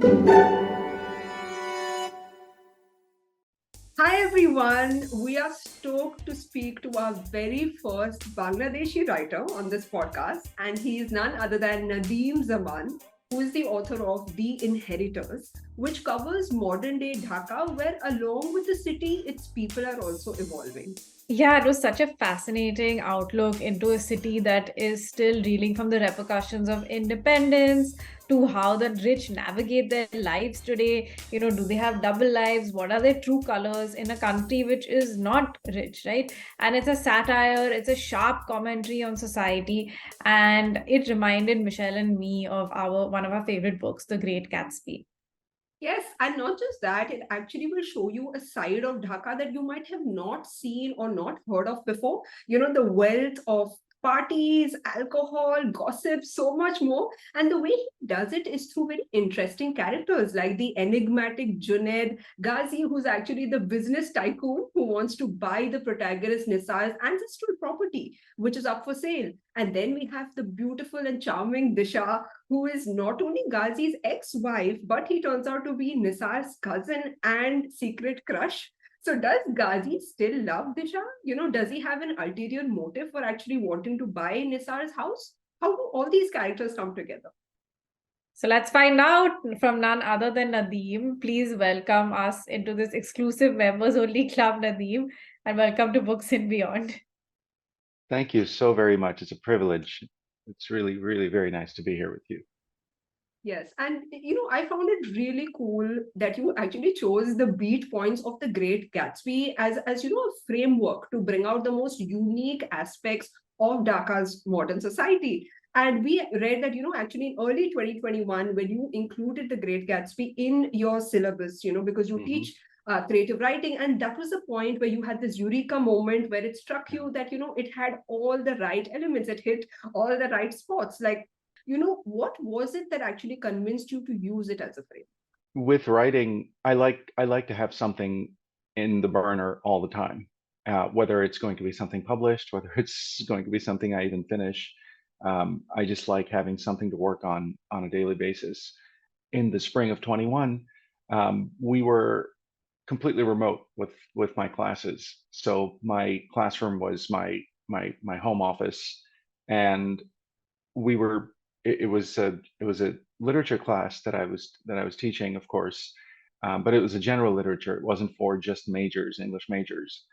Hi everyone, we are stoked to speak to our very first Bangladeshi writer on this podcast, and he is none other than Nadeem Zaman, who is the author of The Inheritors, which covers modern day Dhaka, where along with the city, its people are also evolving. Yeah, it was such a fascinating outlook into a city that is still reeling from the repercussions of independence to how the rich navigate their lives today. Do they have double lives? What are their true colors in a country which is not rich, right? And it's a satire, it's a sharp commentary on society, and it reminded Michelle and me of our one of our favorite books, The Great Gatsby. Yes, and not just that, it actually will show you a side of Dhaka that you might have not seen or not heard of before. The wealth of parties, alcohol, gossip, so much more. And the way he does it is through very interesting characters like the enigmatic Junaid Ghazi, who's actually the business tycoon who wants to buy the protagonist Nisar's ancestral property, which is up for sale. And then we have the beautiful and charming Disha, who is not only Ghazi's ex-wife, but he turns out to be Nisar's cousin and secret crush. So does Ghazi still love Disha? Does he have an ulterior motive for actually wanting to buy Nisar's house? How do all these characters come together? So let's find out from none other than Nadeem. Please welcome us into this exclusive members only club, Nadeem, and welcome to Books and Beyond. Thank you so very much. It's a privilege. It's really, really very nice to be here with you. Yes, and I found it really cool that you actually chose the beat points of the Great Gatsby as a framework to bring out the most unique aspects of Dhaka's modern society. And we read that actually in early 2021, when you included the Great Gatsby in your syllabus, because you hmm teach creative writing, and that was the point where you had this eureka moment where it struck you that it had all the right elements, it hit all the right spots. Like, what was it that actually convinced you to use it as a frame? With writing, I like to have something in the burner all the time, whether it's going to be something published, whether it's going to be something I even finish. I just like having something to work on a daily basis. In the spring of 21, we were completely remote with my classes. So my classroom was my home office, and we were it was a literature class that I was teaching, of course, but it was a general literature. It wasn't for just majors, English majors.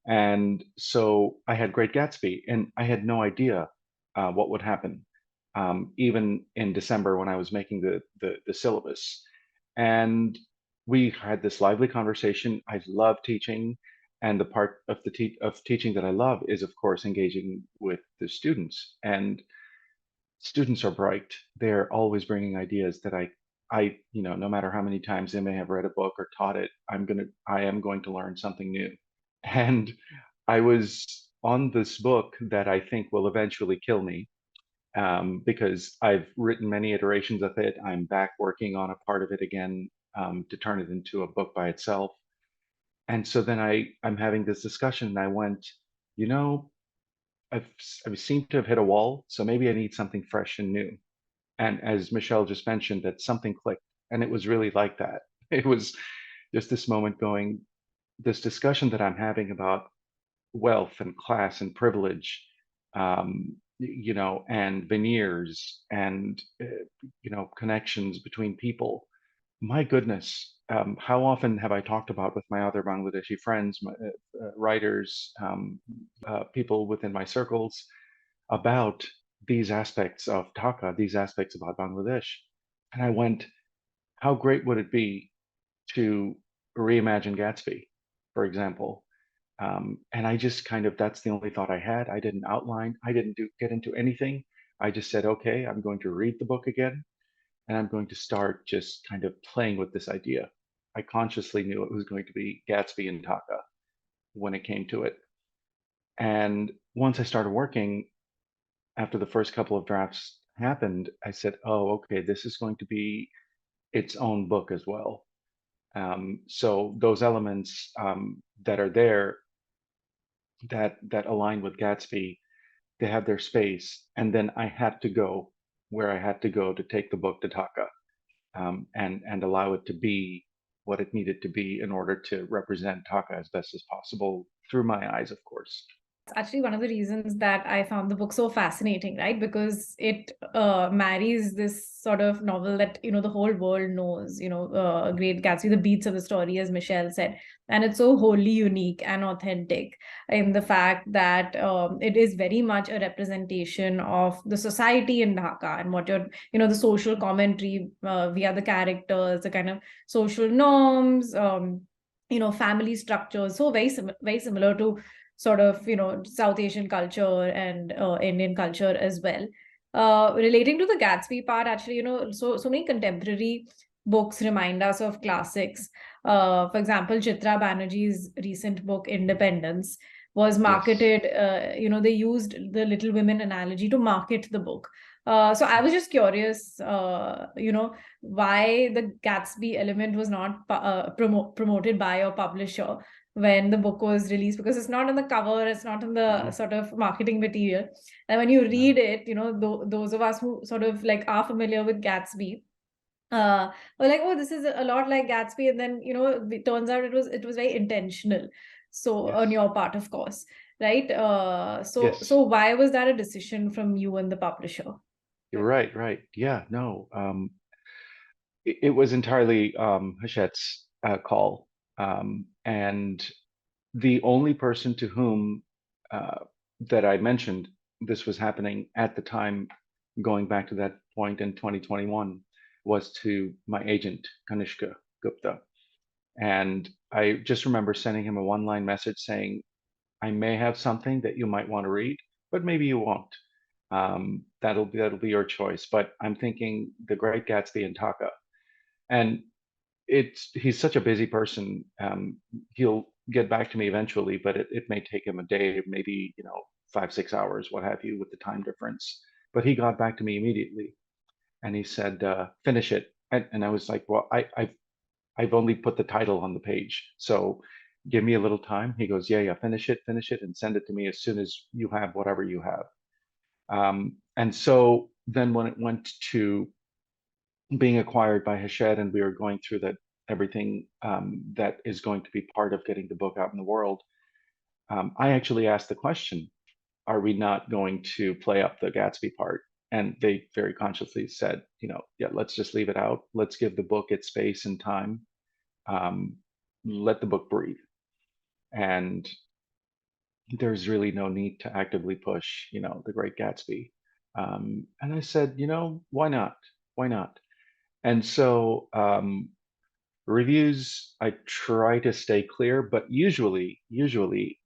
And so I had Great Gatsby, and I had no idea what would happen, even in December when I was making the syllabus. And we had this lively conversation. I love teaching, and the part of of teaching that I love is, of course, engaging with the students. And students are bright. They're always bringing ideas that no matter how many times they may have read a book or taught it, I am going to learn something new. And I was on this book that I think will eventually kill me, because I've written many iterations of it. I'm back working on a part of it again, to turn it into a book by itself. And so then I'm having this discussion, and I went, you know, I've seemed to have hit a wall, so maybe I need something fresh and new. And as Michelle just mentioned, that something clicked, and it was really like that. It was just this moment going, this discussion that I'm having about wealth and class and privilege, and veneers and connections between people. My goodness, how often have I talked about with my other Bangladeshi friends, writers, people within my circles, about these aspects of Dhaka, these aspects about Bangladesh. And I went, how great would it be to reimagine Gatsby, for example? And I just that's the only thought I had. I didn't outline, I didn't get into anything. I just said, okay, I'm going to read the book again, and I'm going to start just kind of playing with this idea. I consciously knew it was going to be Gatsby and Dhaka when it came to it. And once I started working, after the first couple of drafts happened, I said, "Oh, okay, this is going to be its own book as well." So those elements, that are there, that align with Gatsby, they have their space. And then I had to go where I had to go to take the book to Dhaka. and allow it to be what it needed to be in order to represent Dhaka as best as possible through my eyes, of course. It's actually one of the reasons that I found the book so fascinating, right? Because it marries this sort of novel that, the whole world knows, Great Gatsby, the beats of the story, as Michelle said. And it's so wholly unique and authentic in the fact that it is very much a representation of the society in Dhaka and what the social commentary via the characters, the kind of social norms, family structures. So very similar to sort of South Asian culture and Indian culture as well. Relating to the Gatsby part, actually, so many contemporary books remind us of classics. For example, Chitra Banerjee's recent book Independence was Yes. marketed. They used the Little Women analogy to market the book. So I was just curious, why the Gatsby element was not promoted by your publisher when the book was released, because it's not on the cover, it's not on the sort of marketing material. And when you read it, those of us who sort of like are familiar with Gatsby, were like, oh, this is a lot like Gatsby. And then, it turns out it was very intentional. So on your part, of course, right? So why was that a decision from you and the publisher? You're right. Yeah, no. It was entirely Hachette's call. And the only person to whom that I mentioned this was happening at the time, going back to that point in 2021, was to my agent, Kanishka Gupta. And I just remember sending him a one-line message saying, I may have something that you might want to read, but maybe you won't. That'll be your choice. But I'm thinking The Great Gatsby and Dhaka. And he's such a busy person. He'll get back to me eventually, but it may take him a day, maybe 5-6 hours, what have you, with the time difference. But he got back to me immediately, and he said, "Finish it." And I was like, "Well, I've only put the title on the page, so give me a little time." He goes, "Yeah, finish it, and send it to me as soon as you have whatever you have." And so then when it went to being acquired by Hachette, and we were going through everything that is going to be part of getting the book out in the world, I actually asked the question, are we not going to play up the Gatsby part? And they very consciously said, yeah, let's just leave it out. Let's give the book its space and time. Let the book breathe. And there's really no need to actively push, The Great Gatsby. And I said, why not? Why not? And so reviews, I try to stay clear, but usually,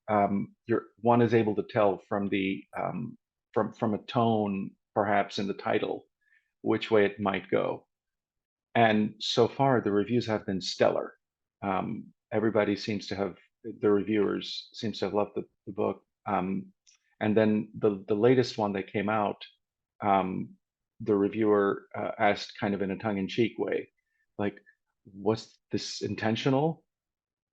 one is able to tell from the from a tone, perhaps in the title, which way it might go. And so far, the reviews have been stellar. Everybody seems to have, the reviewers seems to have loved the book. And then the latest one that came out, the reviewer asked kind of in a tongue-in-cheek way, like, was this intentional?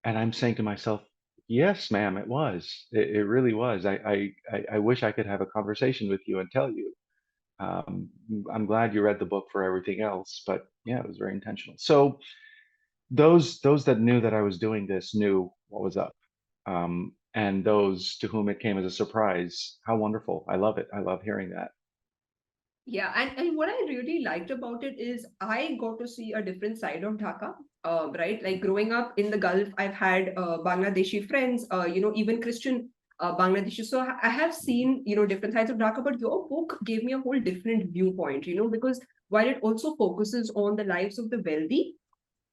And I'm saying to myself, yes, ma'am, it was. It really was. I wish I could have a conversation with you and tell you. I'm glad you read the book for everything else, but yeah, it was very intentional. So those that knew that I was doing this knew what was up. And those to whom it came as a surprise, how wonderful. I love it. I love hearing that. Yeah, and what I really liked about it is I got to see a different side of Dhaka, right? Like growing up in the Gulf, I've had Bangladeshi friends, even Christian Bangladeshi. So I have seen, different sides of Dhaka, but your book gave me a whole different viewpoint, because while it also focuses on the lives of the wealthy,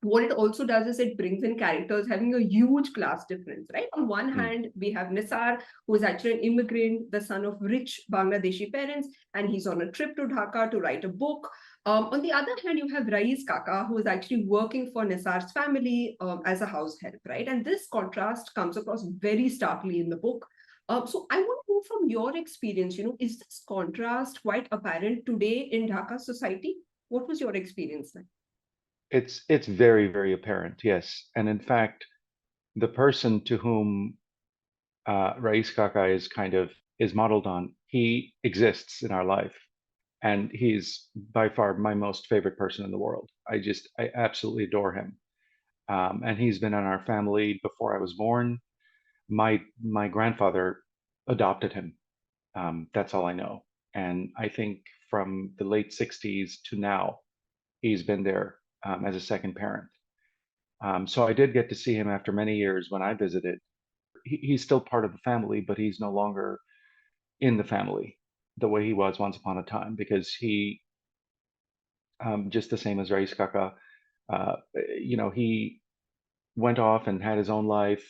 what it also does is it brings in characters having a huge class difference, right? On one hand, we have Nisar, who is actually an immigrant, the son of rich Bangladeshi parents, and he's on a trip to Dhaka to write a book. On the other hand, you have Rais Kaka, who is actually working for Nisar's family as a house help, right? And this contrast comes across very starkly in the book. So I want to know from your experience, is this contrast quite apparent today in Dhaka society? What was your experience like? It's very, very apparent, yes. And in fact, the person to whom Rais Kaka is modeled on, he exists in our life. and he's by far my most favorite person in the world. I absolutely adore him. And he's been in our family before I was born. My grandfather adopted him. That's all I know. And I think from the late 60s to now, he's been there as a second parent. So I did get to see him after many years when I visited. He's still part of the family, but he's no longer in the family the way he was once upon a time, because he, just the same as Rais Kaka, uh, he went off and had his own life,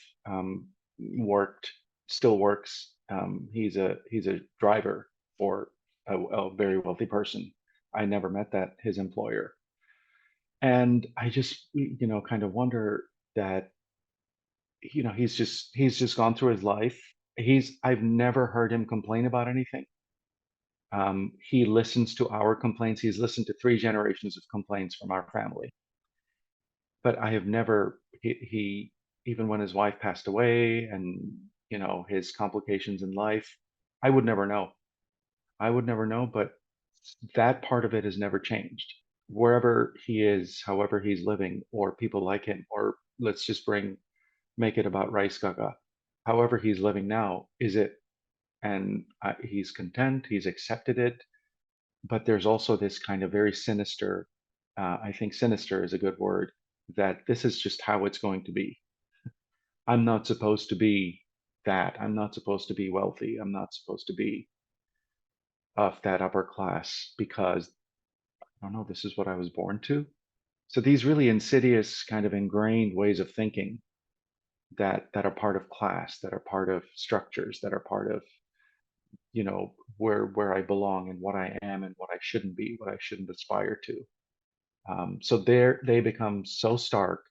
worked, still works. He's a driver for a very wealthy person. I never met his employer, and I just kind of wonder that he's just gone through his life. I've never heard him complain about anything. He listens to our complaints. He's listened to 3 generations of complaints from our family, but I have never he even when his wife passed away, and his complications in life, I would never know. I would never know, but that part of it has never changed. Wherever he is, however he's living, or people like him, or let's just make it about Rice Gaga. However he's living now is it, and he's content. He's accepted it. But there's also this kind of very sinister. I think sinister is a good word. That this is just how it's going to be. I'm not supposed to be that. I'm not supposed to be wealthy. I'm not supposed to be of that upper class because I don't know, this is what I was born to. So these really insidious, kind of ingrained ways of thinking that are part of class, that are part of structures, that are part of where I belong and what I am and what I shouldn't be, what I shouldn't aspire to. So they become so stark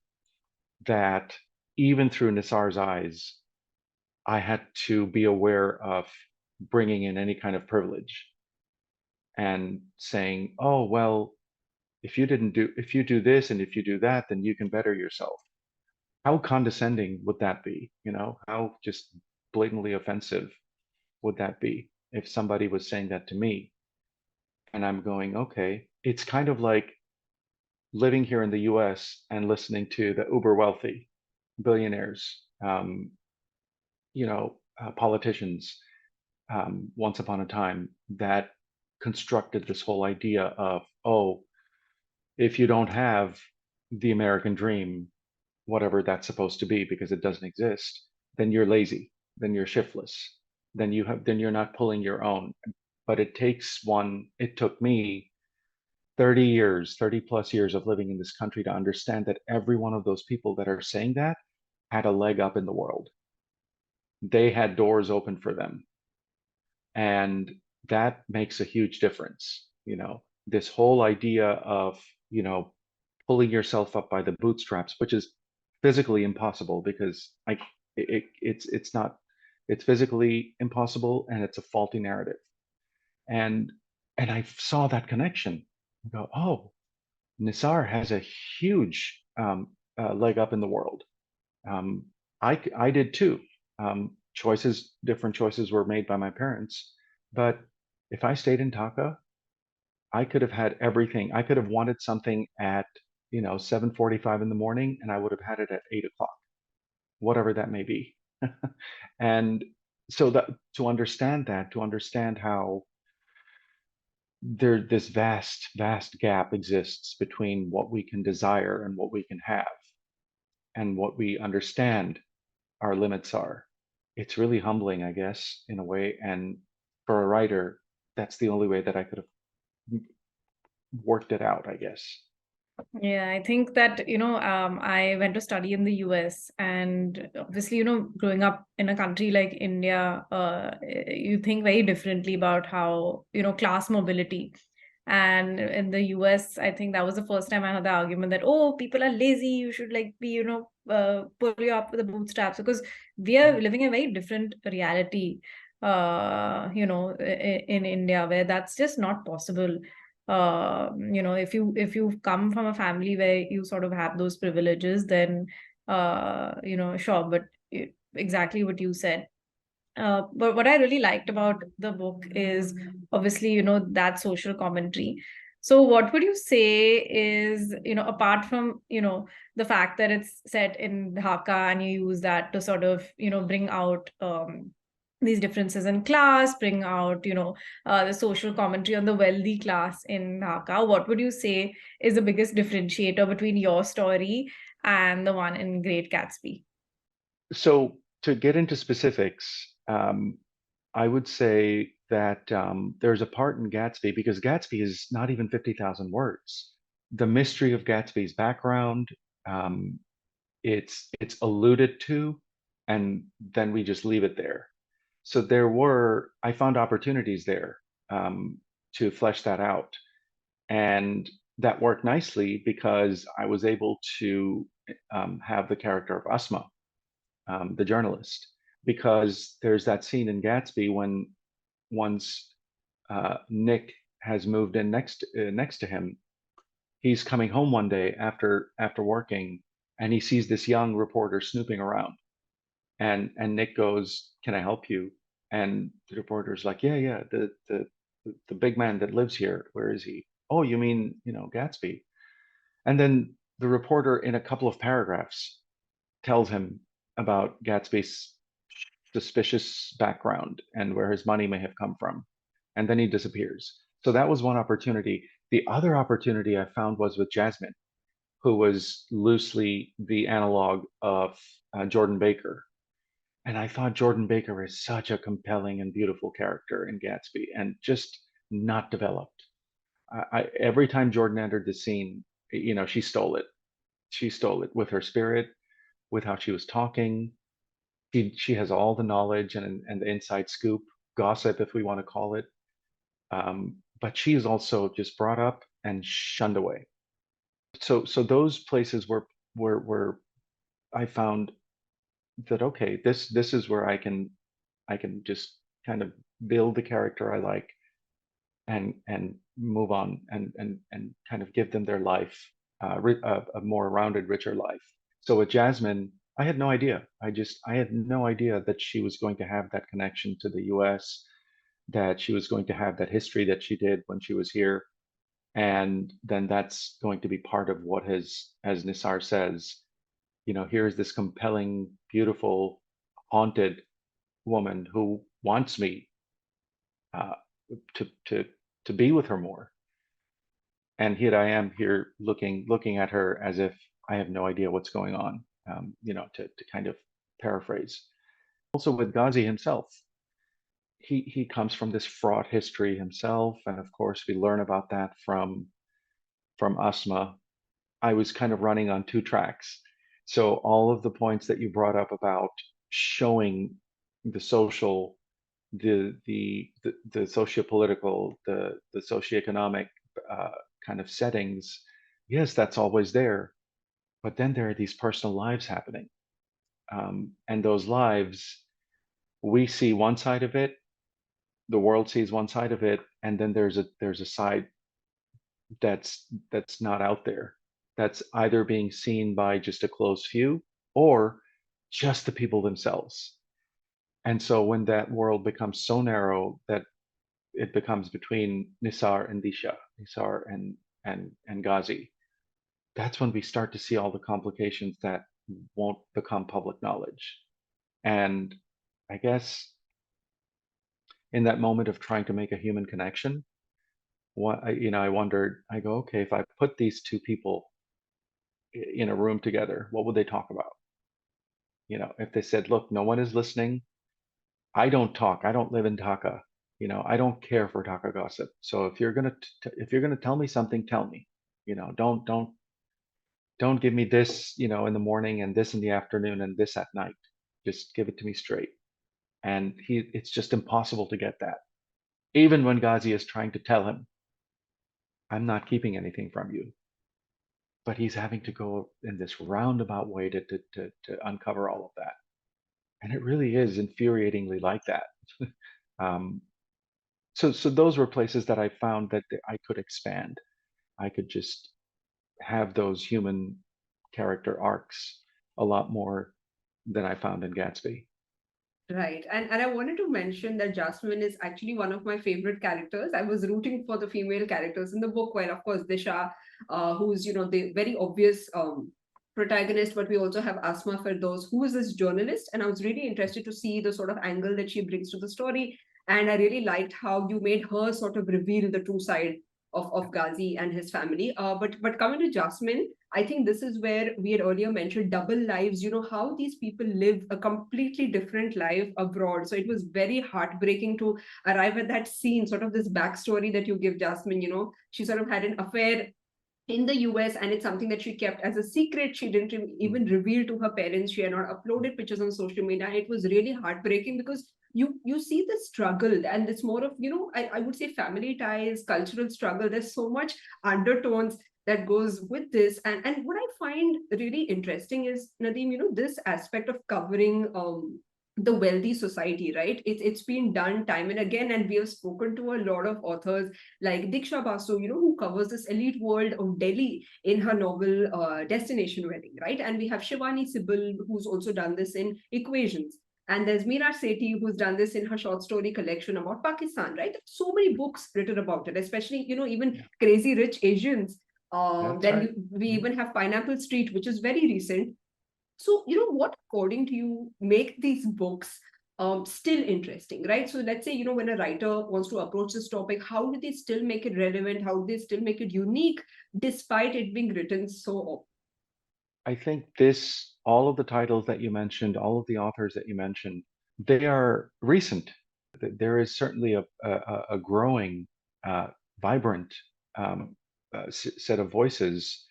that even through Nisar's eyes, I had to be aware of bringing in any kind of privilege and saying, oh, well, if you do this and if you do that, then you can better yourself. How condescending would that be? How just blatantly offensive would that be if somebody was saying that to me? And I'm going, okay, it's kind of like living here in the US and listening to the uber wealthy billionaires, politicians, once upon a time that constructed this whole idea of, oh, if you don't have the American dream, whatever that's supposed to be, because it doesn't exist, then you're lazy, then you're shiftless, then you're not pulling your own. But it took me 30 plus years of living in this country to understand that every one of those people that are saying that had a leg up in the world. They had doors open for them. And that makes a huge difference. This whole idea of, pulling yourself up by the bootstraps, which is physically impossible because it's physically impossible, and it's a faulty narrative. And I saw that connection. I go, oh, Nisar has a huge leg up in the world. I did too. Different choices were made by my parents, but if I stayed in Dhaka, I could have had everything. I could have wanted something at 7:45 in the morning, and I would have had it at 8 o'clock, whatever that may be. And so that to understand how this vast gap exists between what we can desire and what we can have, and what we understand our limits are. It's really humbling, I guess, in a way. And for a writer, that's the only way that I could have worked it out, I guess. Yeah, I think that, I went to study in the US, and obviously, growing up in a country like India, you think very differently about how, class mobility. And in the US, I think that was the first time I heard the argument that, oh, people are lazy, you should like be, pull you up with the bootstraps, because we are living a very different reality, in India, where that's just not possible. If you come from a family where you sort of have those privileges, then sure, but exactly what you said, But what I really liked about the book is obviously, that social commentary. So what would you say is, apart from, the fact that it's set in Dhaka and you use that to sort of, bring out these differences in class, bring out, the social commentary on the wealthy class in Dhaka, what would you say is the biggest differentiator between your story and the one in Great Gatsby? So to get into specifics, I would say that there's a part in Gatsby because Gatsby is not even 50,000 words. The mystery of Gatsby's background, um, it's alluded to, and then we just leave it there. So I found opportunities there to flesh that out, and that worked nicely because I was able to have the character of Asma, the journalist, because there's that scene in Gatsby when once Nick has moved in next to him, he's coming home one day after working, and he sees this young reporter snooping around, and Nick goes, "Can I help you?" And the reporter's like, "Yeah, yeah, the big man that lives here. Where is he? Oh, you mean Gatsby?" And then the reporter, in a couple of paragraphs, tells him about Gatsby's suspicious background and where his money may have come from. And then he disappears. So that was one opportunity. The other opportunity I found was with Jasmine, who was loosely the analog of Jordan Baker. And I thought Jordan Baker is such a compelling and beautiful character in Gatsby and just not developed. Every time Jordan entered the scene, she stole it. She stole it with her spirit, with how she was talking. She has all the knowledge and the inside scoop, gossip, if we want to call it. But she is also just brought up and shunned away. So those places where I found that okay, this is where I can just kind of build the character I like and move on and kind of give them their life, a more rounded, richer life. So with Jasmine, I had no idea. I had no idea that she was going to have that connection to the US, that she was going to have that history that she did when she was here. And then that's going to be part of what as Nisar says, here's this compelling, beautiful, haunted woman who wants me uh, to be with her more. And here I am here looking at her as if I have no idea what's going on. To kind of paraphrase. Also with Ghazi himself, he comes from this fraught history himself, and of course we learn about that from Asma. I was kind of running on two tracks. So all of the points that you brought up about showing the social, the socio-political, the socioeconomic kind of settings, yes, that's always there. But then there are these personal lives happening, and those lives, we see one side of it, the world sees one side of it, and then there's a side that's not out there, that's either being seen by just a close few or just the people themselves. And so when that world becomes so narrow that it becomes between Nisar and Disha, Nisar and Ghazi, that's when we start to see all the complications that won't become public knowledge. And I guess in that moment of trying to make a human connection, I wondered, I go, okay, if I put these two people in a room together, what would they talk about? If they said, look, no one is listening, I don't talk, I don't live in Dhaka, I don't care for Dhaka gossip. So if you're gonna tell me something, tell me. Don't give me this, in the morning and this in the afternoon and this at night. Just give it to me straight. And it's just impossible to get that. Even when Ghazi is trying to tell him, I'm not keeping anything from you. But he's having to go in this roundabout way to uncover all of that. And it really is infuriatingly like that. um, so those were places that I found that I could expand. I could just have those human character arcs a lot more than I found in Gatsby. Right. And I wanted to mention that Jasmine is actually one of my favorite characters. I was rooting for the female characters in the book, while of course Disha, who's, the very obvious protagonist, but we also have Asma Firdaus, who is this journalist. And I was really interested to see the sort of angle that she brings to the story. And I really liked how you made her sort of reveal the true side of Ghazi and his family. But coming to Jasmine, I think this is where we had earlier mentioned double lives, how these people live a completely different life abroad. So it was very heartbreaking to arrive at that scene, sort of this backstory that you give Jasmine. She sort of had an affair in the US, and it's something that she kept as a secret. She didn't even reveal to her parents. She had not uploaded pictures on social media. And it was really heartbreaking because you see the struggle, and it's more of, I would say family ties, cultural struggle. There's so much undertones that goes with this. And what I find really interesting is, Nadeem, this aspect of covering the wealthy society, right? It's been done time and again, and we have spoken to a lot of authors like Diksha Basu, who covers this elite world of Delhi in her novel Destination Wedding, right? And we have Shivani Sibal, who's also done this in Equations. And there's Mira Sethi, who's done this in her short story collection about Pakistan, right? So many books written about it, especially, even Crazy Rich Asians. That's Then right. we Yeah. even have Pineapple Street, which is very recent. So, what, according to you, make these books still interesting, right? So let's say, when a writer wants to approach this topic, how do they still make it relevant? How do they still make it unique, despite it being written so often? I think all of the titles that you mentioned, all of the authors that you mentioned, they are recent. There is certainly a growing, vibrant set of voices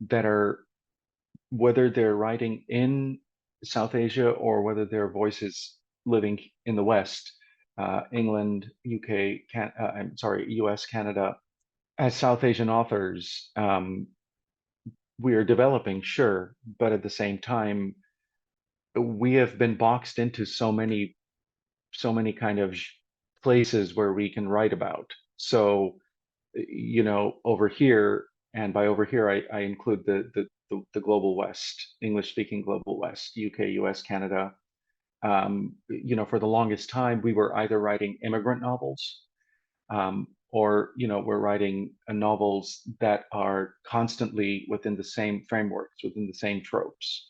that are, whether they're writing in South Asia or whether they're voices living in the West, England, UK, I'm sorry, US, Canada, as South Asian authors, we are developing, sure, but at the same time, we have been boxed into so many kind of places where we can write about. So, over here, and by over here, I include the global West, English speaking global West, UK, US, Canada. For the longest time, we were either writing immigrant novels, or we're writing novels that are constantly within the same frameworks, within the same tropes.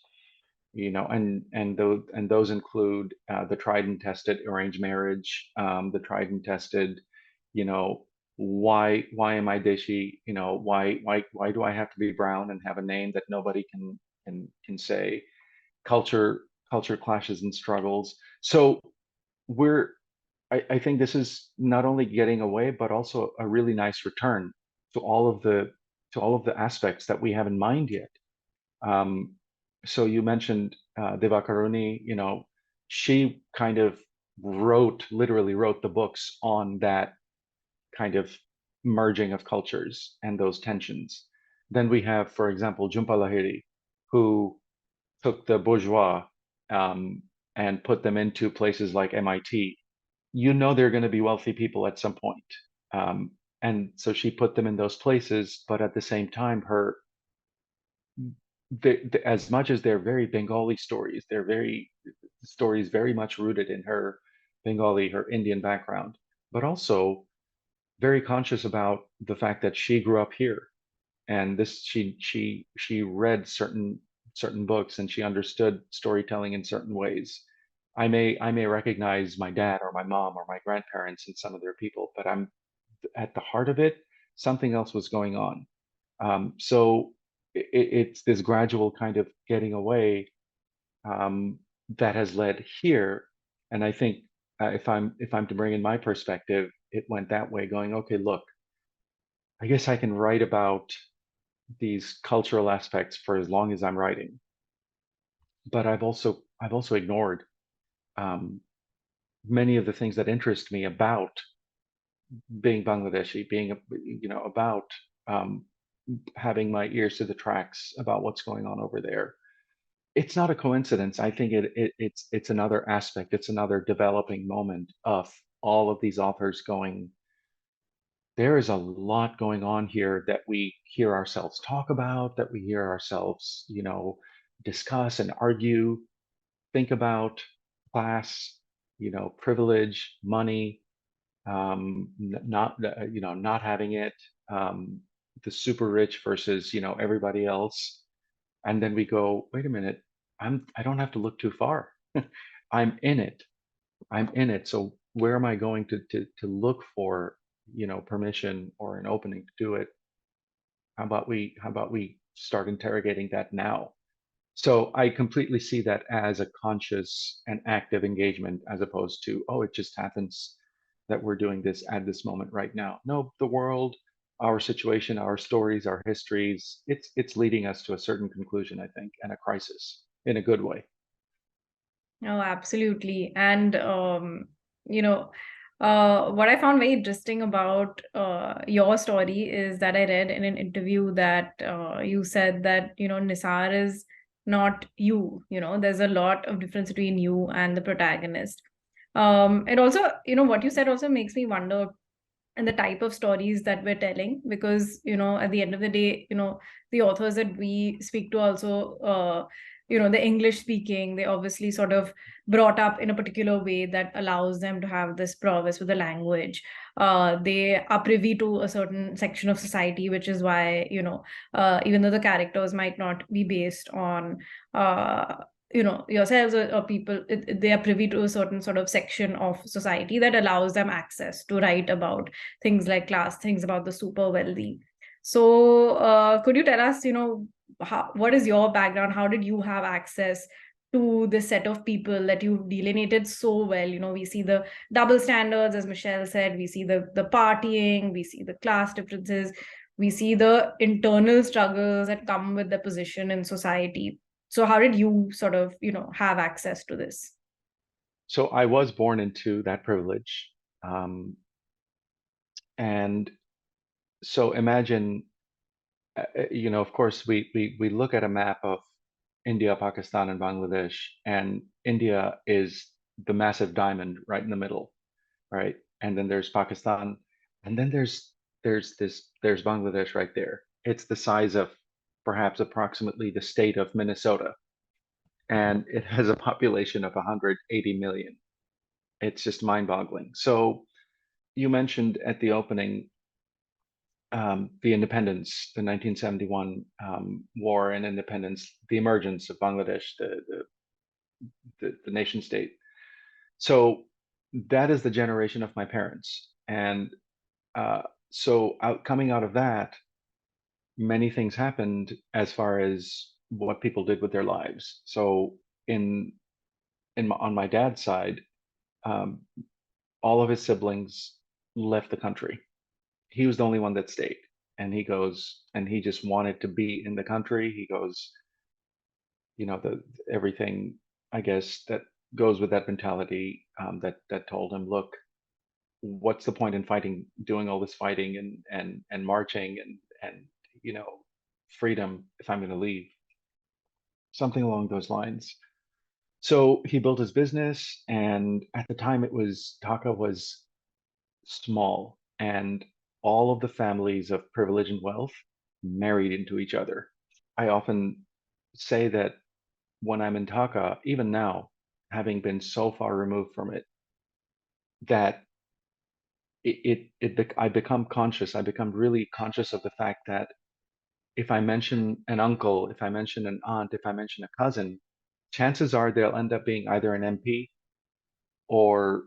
And those include the tried and tested arranged marriage, the tried and tested, you know, why am I Deshi? Why do I have to be brown and have a name that nobody can say? Culture culture clashes and struggles. So we're I think this is not only getting away, but also a really nice return to all of the aspects that we have in mind yet. Um, so you mentioned Devakaruni, she kind of literally wrote the books on that kind of merging of cultures and those tensions. Then we have, for example, Jhumpa Lahiri, who took the bourgeois and put them into places like MIT. They're going to be wealthy people at some point. Um, and so she put them in those places, but at the same time, as much as they're very Bengali stories, they're very stories very much rooted in her Bengali, her Indian background, but also very conscious about the fact that she grew up here, and this she read certain books, and she understood storytelling in certain ways. I may recognize my dad or my mom or my grandparents in some of their people, but I'm at the heart of it, something else was going on. So it's this gradual kind of getting away, um, that has led here. And I think, if I'm to bring in my perspective, it went that way, going, okay, look, I guess I can write about these cultural aspects for as long as I'm writing, but I've also ignored, um, many of the things that interest me about being Bangladeshi, about, um, having my ears to the tracks about what's going on over there. It's not a coincidence. I think it's another aspect. It's another developing moment of all of these authors going, there is a lot going on here that we hear ourselves talk about, that we hear ourselves, discuss and argue, think about class. privilege, money, not having it, um, the super rich versus, everybody else. And then we go, wait a minute, I don't have to look too far. I'm in it. I'm in it. So where am I going to look for, permission or an opening to do it? How about we start interrogating that now? So I completely see that as a conscious and active engagement as opposed to, oh, it just happens that we're doing this at this moment right now. No, the world, our situation, our stories, our histories, it's leading us to a certain conclusion, I think, and a crisis in a good way. Oh, absolutely. And you know, what I found very interesting about your story is that I read in an interview that you said that, Nisar is not you, there's a lot of difference between you and the protagonist. And also, what you said also makes me wonder and the type of stories that we're telling, because at the end of the day, the authors that we speak to also, the English speaking, they obviously sort of brought up in a particular way that allows them to have this prowess with the language. They are privy to a certain section of society, which is why, even though the characters might not be based on yourselves or people, they are privy to a certain sort of section of society that allows them access to write about things like class, things about the super wealthy. So, could you tell us, what is your background? How did you have access to this set of people that you've delineated so well? We see the double standards, as Michelle said, we see the partying, we see the class differences, we see the internal struggles that come with the position in society. So, how did you sort of, have access to this? So I was born into that privilege. And so imagine, of course, we look at a map of India, Pakistan, and Bangladesh, and India is the massive diamond right in the middle, right? And then there's Pakistan, and then there's Bangladesh right there. It's the size of perhaps approximately the state of Minnesota, and it has a population of 180 million. It's just mind-boggling. So you mentioned at the opening the independence, the 1971 war and independence, the emergence of Bangladesh, the nation state. So that is the generation of my parents, and so coming out of that, many things happened as far as what people did with their lives. So in on my dad's side, um, all of his siblings left the country. He was the only one that stayed, and he just wanted to be in the country. He goes, the everything, I guess, that goes with that mentality, that told him, look, what's the point in fighting, doing all this fighting and marching and you know freedom if I'm going to leave, something along those lines. So he built his business, and at the time, Dhaka was small, and all of the families of privilege and wealth married into each other. I often say that when I'm in Dhaka, even now, having been so far removed from it, that I become conscious. I become really conscious of the fact that if I mention an uncle, if I mention an aunt, if I mention a cousin, chances are they'll end up being either an MP or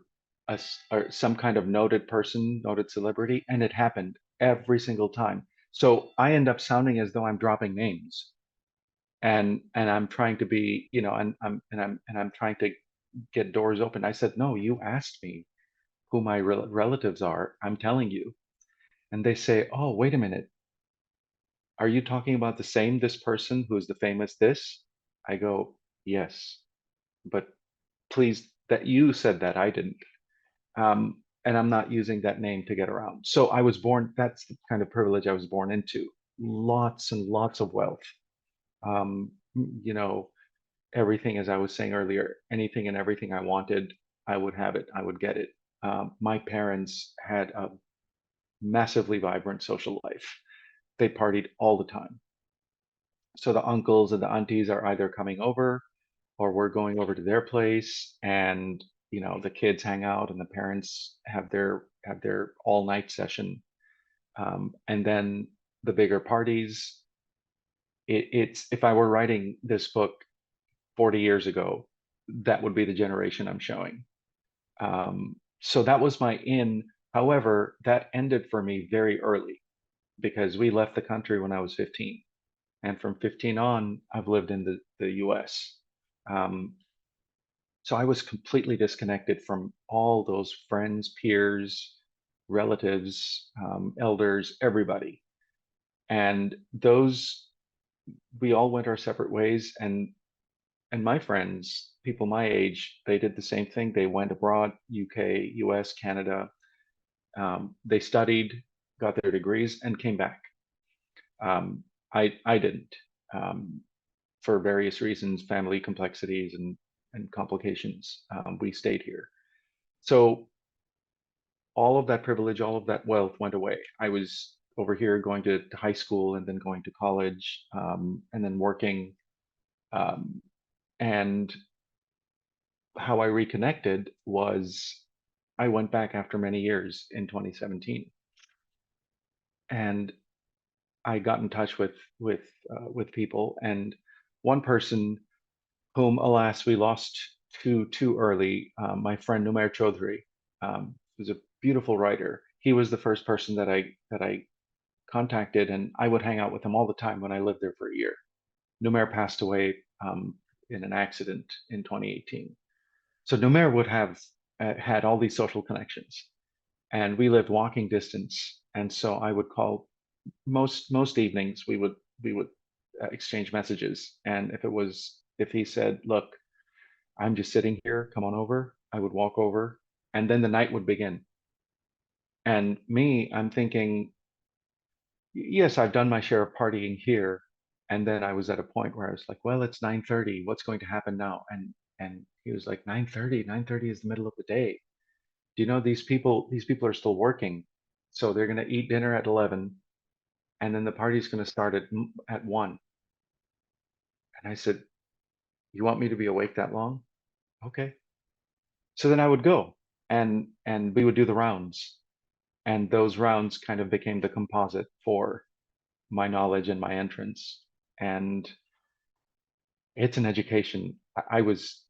or some kind of noted person, noted celebrity, and it happened every single time. So I end up sounding as though I'm dropping names, and I'm trying to be, and I'm trying to get doors open. I said, no, you asked me who my relatives are. I'm telling you. And they say, oh, wait a minute. Are you talking about this person who's the famous this? I go, yes, but please, that you said that, I didn't. And I'm not using that name to get around. So I was born, that's the kind of privilege I was born into. Lots and lots of wealth. Um, you know, everything, as I was saying earlier, anything and everything I wanted, I would have it, I would get it. My parents had a massively vibrant social life. They partied all the time. So the uncles and the aunties are either coming over or we're going over to their place. And, the kids hang out and the parents have their all night session, and then the bigger parties. It's if I were writing this book 40 years ago, that would be the generation I'm showing. So that was my in. However, that ended for me very early because we left the country when I was 15. And from 15 on, I've lived in the US. Um, so I was completely disconnected from all those friends, peers, relatives, elders, everybody. And those, we all went our separate ways. And my friends, people my age, they did the same thing. They went abroad, UK, US, Canada. They studied, got their degrees, and came back. I didn't, for various reasons, family complexities and complications. We stayed here. So all of that privilege, all of that wealth went away. I was over here going to high school and then going to college, and then working. Um, and how I reconnected was I went back after many years in 2017, and I got in touch with people, and one person whom, alas, we lost too early. My friend Numair Chaudhry, who's a beautiful writer. He was the first person that I contacted, and I would hang out with him all the time when I lived there for a year. Numair passed away in an accident in 2018. So Numair would have had all these social connections, and we lived walking distance. And so I would call most evenings. We would exchange messages, and if he said, "Look, I'm just sitting here, come on over," I would walk over, and then the night would begin. And me, I'm thinking, yes, I've done my share of partying here. And then I was at a point where I was like, well, it's 9:30. What's going to happen now? And he was like, 9:30. 9:30 is the middle of the day. Do you know these people are still working. So they're going to eat dinner at 11, and then the party's going to start at 1. And I said, you want me to be awake that long? Okay. So then I would go, and we would do the rounds. And those rounds kind of became the composite for my knowledge and my entrance. And it's an education. I was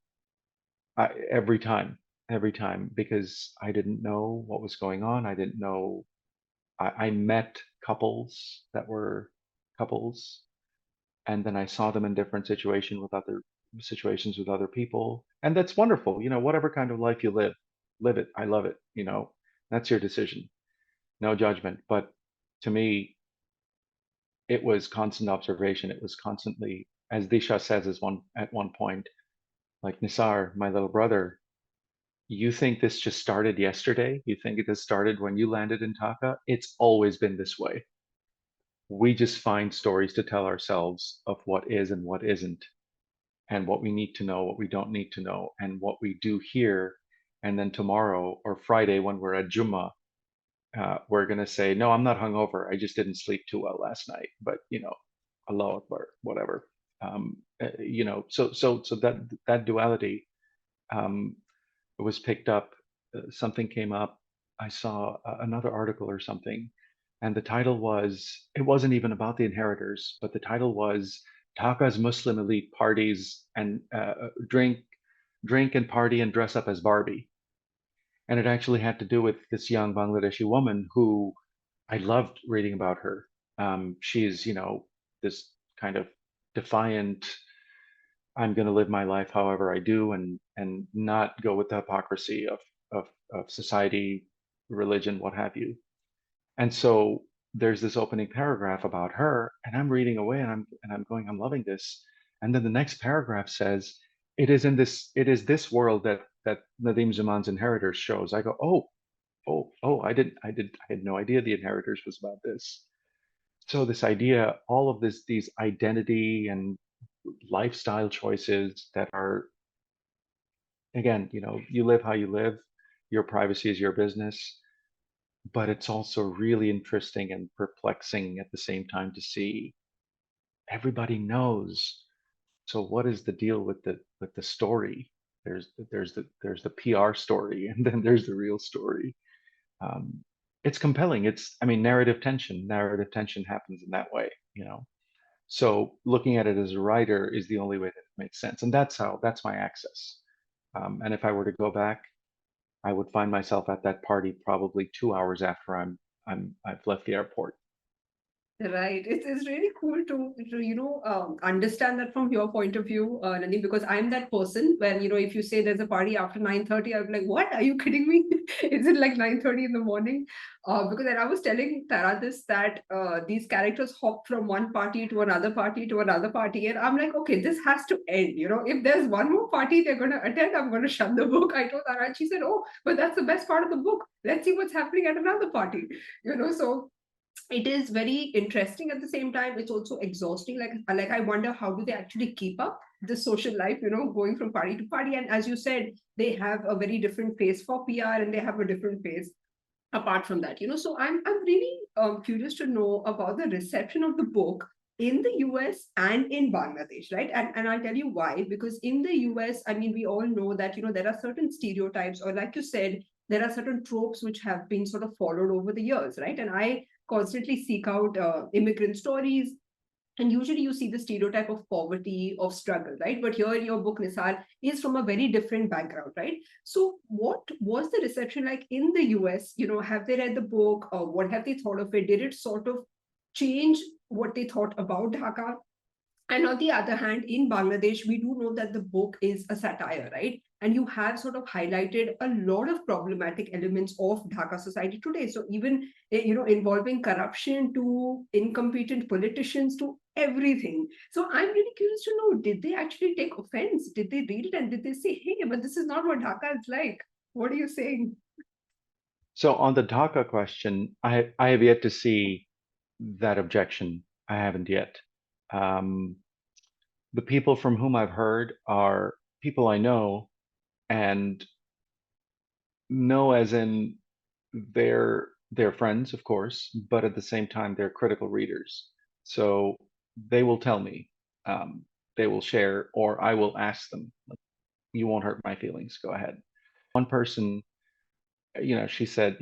every time, because I didn't know what was going on. I didn't know. I met couples that were couples, and then I saw them in different situations with other people, and that's wonderful. Whatever kind of life you live, live it. I love it. That's your decision. No judgment. But to me, it was constant observation. It was constantly, as Disha says, at one point, like, Nisar, my little brother, you think this just started yesterday? You think it just started when you landed in Dhaka? It's always been this way. We just find stories to tell ourselves of what is and what isn't, and what we need to know, what we don't need to know, and what we do here. And then tomorrow or Friday, when we're at Jumma, we're going to say, no, I'm not hungover. I just didn't sleep too well last night. But, Allah Akbar, whatever. So that duality um, was picked up. Something came up. I saw another article or something, and the title it wasn't even about the Inheritors, but the title was Dhaka's Muslim elite parties and drink and party and dress up as Barbie. And it actually had to do with this young Bangladeshi woman who I loved reading about her. She's, this kind of defiant, I'm going to live my life however I do, and not go with the hypocrisy of society, religion, what have you. And so there's this opening paragraph about her, and I'm reading away, and I'm going, I'm loving this. And then the next paragraph says, it is this world that Nadeem Zaman's Inheritors shows. I go, oh, I had no idea the Inheritors was about this. So this idea, all of these identity and lifestyle choices that are, again, you live how you live, your privacy is your business, but it's also really interesting and perplexing at the same time to see everybody knows. So what is the deal with the story? there's the PR story, and then there's the real story. It's compelling. I mean, narrative tension. Narrative tension happens in that way, you know. So looking at it as a writer is the only way that it makes sense, and that's my access. And if I were to go back, I would find myself at that party probably 2 hours after I've left the airport. Right. It's really cool to understand that from your point of view, Nadeem, because I'm that person when, if you say there's a party after 9:30, I'm like, what? Are you kidding me? Is it like 9:30 in the morning? Because then I was telling Tara this that these characters hop from one party to another party to another party. And I'm like, okay, this has to end. If there's one more party they're going to attend, I'm going to shut the book. I told Tara, and she said, oh, but that's the best part of the book. Let's see what's happening at another party. So it is very interesting. At the same time, it's also exhausting. Like I wonder, how do they actually keep up the social life, going from party to party? And as you said, they have a very different face for PR, and they have a different face apart from that. So I'm really curious to know about the reception of the book in the US and in Bangladesh, right? And I'll tell you why. Because in the US, I mean, we all know that there are certain stereotypes, or like you said, there are certain tropes which have been sort of followed over the years, right? And I constantly seek out immigrant stories, and usually you see the stereotype of poverty, of struggle, right? But here your book, Nisar, is from a very different background, right? So what was the reception like in the US? Have they read the book, or what have they thought of it? Did it sort of change what they thought about Dhaka? And on the other hand, in Bangladesh, we do know that the book is a satire, right? And you have sort of highlighted a lot of problematic elements of Dhaka society today. So even, involving corruption to incompetent politicians to everything. So I'm really curious to know, did they actually take offense? Did they read it and did they say, hey, but this is not what Dhaka is like? What are you saying? So on the Dhaka question, I have yet to see that objection. I haven't yet. Um, the people from whom I've heard are people I and know as in they're friends, of course, but at the same time they're critical readers. So they will tell me, they will share, or I will ask them. You won't hurt my feelings. Go ahead. One person, she said,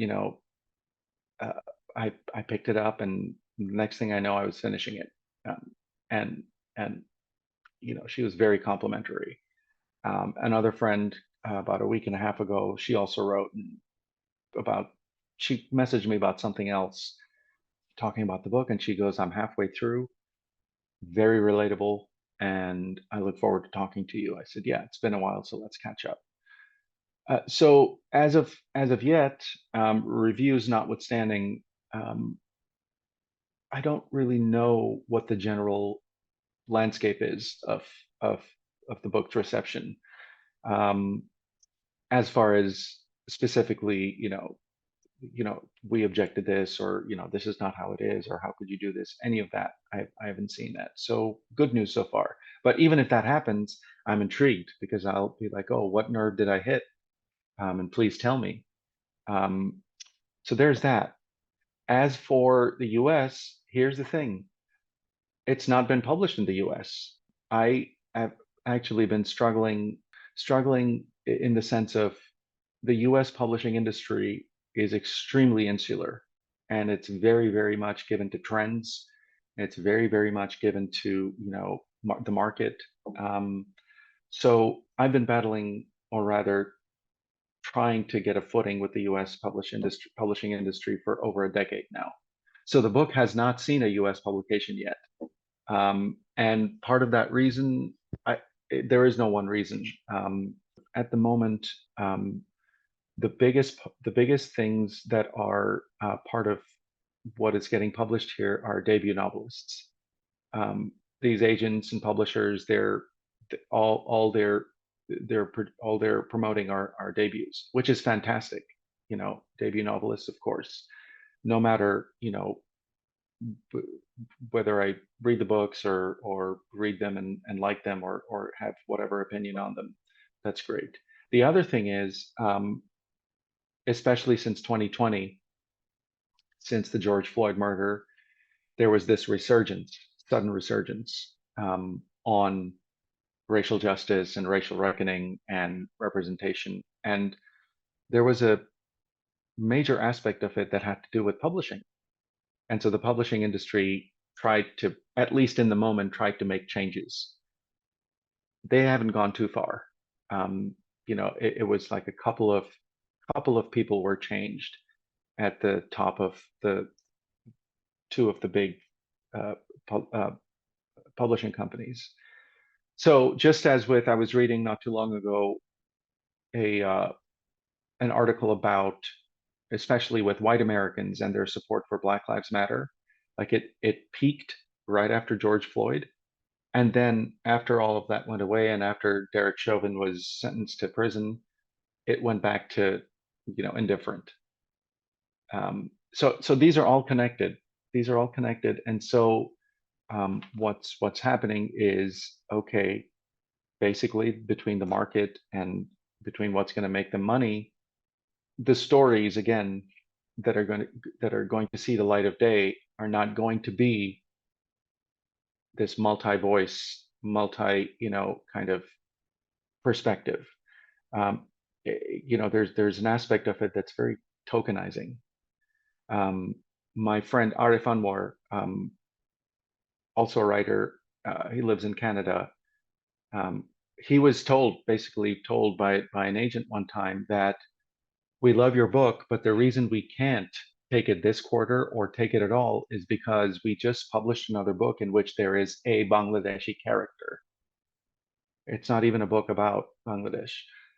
uh, I picked it up, and the next thing I know, I was finishing it, and and she was very complimentary. Another friend, about a week and a half ago, she also wrote about. She messaged me about something else, talking about the book, and she goes, "I'm halfway through. Very relatable, and I look forward to talking to you." I said, "Yeah, it's been a while, so let's catch up." So as of yet, reviews notwithstanding, um, I don't really know what the general landscape is of of the book's reception. Um, as far as specifically, we object to this, or this is not how it is, or how could you do this? Any of that, I haven't seen that. So good news so far. But even if that happens, I'm intrigued, because I'll be like, oh, what nerve did I hit? And please tell me. Um, so there's that. As for the US, here's the thing. It's not been published in the US. I have actually been struggling in the sense of the US publishing industry is extremely insular, and it's very, very much given to trends. It's very, very much given to, the market. Um, so I've been battling, or rather trying to get a footing with the US publishing industry for over a decade now. So the book has not seen a US publication yet. And part of that reason, there is no one reason. At the moment, the biggest things that are part of what is getting published here are debut novelists. These agents and publishers, all they're promoting are debuts, which is fantastic. Debut novelists, of course, no matter whether I read the books or read them and like them, or have whatever opinion on them, that's great. The other thing is, especially since 2020, since the George Floyd murder, there was this sudden resurgence, on racial justice and racial reckoning and representation. And there was a major aspect of it that had to do with publishing. And so the publishing industry tried to, at least in the moment, tried to make changes. They haven't gone too far. It was like a couple of people were changed at the top of the two of the big publishing companies. So just as with, I was reading not too long ago an article about, especially with white Americans and their support for Black Lives Matter, like it peaked right after George Floyd. And then after all of that went away and after Derek Chauvin was sentenced to prison, it went back to, indifferent. So these are all connected. These are all connected. And so what's happening is, okay, basically between the market and between what's going to make them money, the stories again that are going to see the light of day are not going to be this multi-voice, kind of perspective. There's an aspect of it that's very tokenizing. My friend Arif Anwar, also a writer, he lives in Canada. He was basically told by an agent one time that we love your book, but the reason we can't take it this quarter or take it at all is because we just published another book in which there is a Bangladeshi character. It's not even a book about Bangladesh.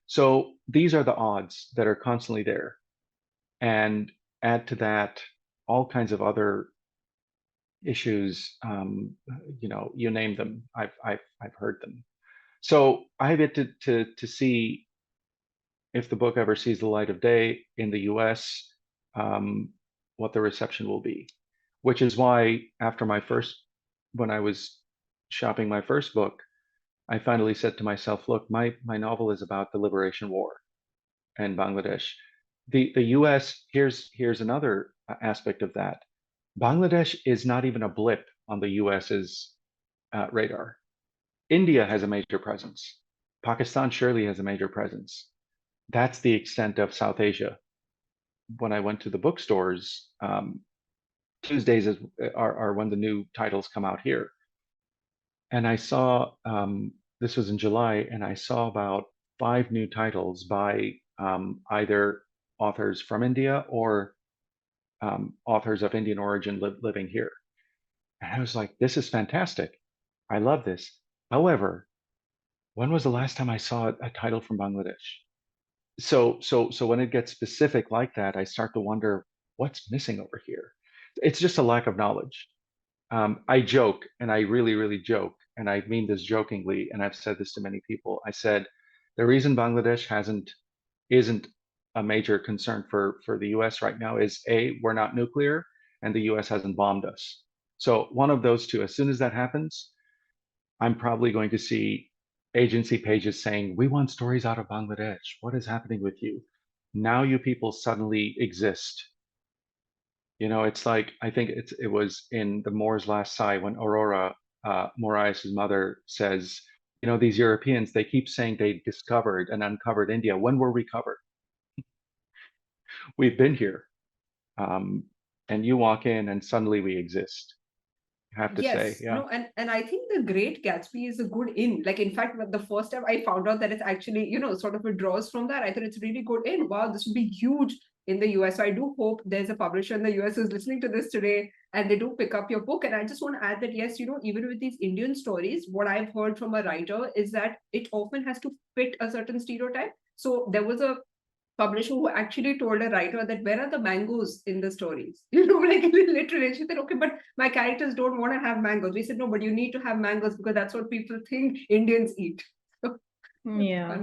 So these are the odds that are constantly there. And add to that all kinds of other issues, you name them, I've heard them. So I have yet to see if the book ever sees the light of day in the US, what the reception will be. Which is why when I was shopping my first book, I finally said to myself, look, my novel is about the liberation war in Bangladesh. The US, here's another aspect of that. Bangladesh is not even a blip on the US's radar. India has a major presence. Pakistan surely has a major presence. That's the extent of South Asia. When I went to the bookstores, Tuesdays are when the new titles come out here. And I saw, this was in July, and I saw about 5 new titles by either authors from India or authors of Indian origin living here. And I was like, this is fantastic. I love this. However, when was the last time I saw a title from Bangladesh? So when it gets specific like that, I start to wonder what's missing over here. It's just a lack of knowledge. I joke, and I really, really joke, and I mean this jokingly, and I've said this to many people. I said, the reason Bangladesh isn't a major concern for the US right now is A, we're not nuclear, and the US hasn't bombed us. So one of those two, as soon as that happens, I'm probably going to see agency pages saying, we want stories out of Bangladesh. What is happening with you? Now you people suddenly exist. It's like, I think it was in The Moor's Last Sigh when Aurora, Moraes' mother, says, these Europeans, they keep saying they discovered and uncovered India. When were we covered? We've been here. And you walk in and suddenly we exist. I have to say, yeah. No, and I think The Great Gatsby is a good in. Like, in fact, the first time I found out that it's actually, sort of withdraws from that, I thought it's really good in. Wow, this would be huge in the US. So I do hope there's a publisher in the US who's listening to this today and they do pick up your book. And I just want to add that, yes, even with these Indian stories, what I've heard from a writer is that it often has to fit a certain stereotype. So there was a publisher who actually told a writer that where are the mangoes in the stories? Like literally, she said, okay, but my characters don't want to have mangoes. We said, no, but you need to have mangoes because that's what people think Indians eat. Yeah.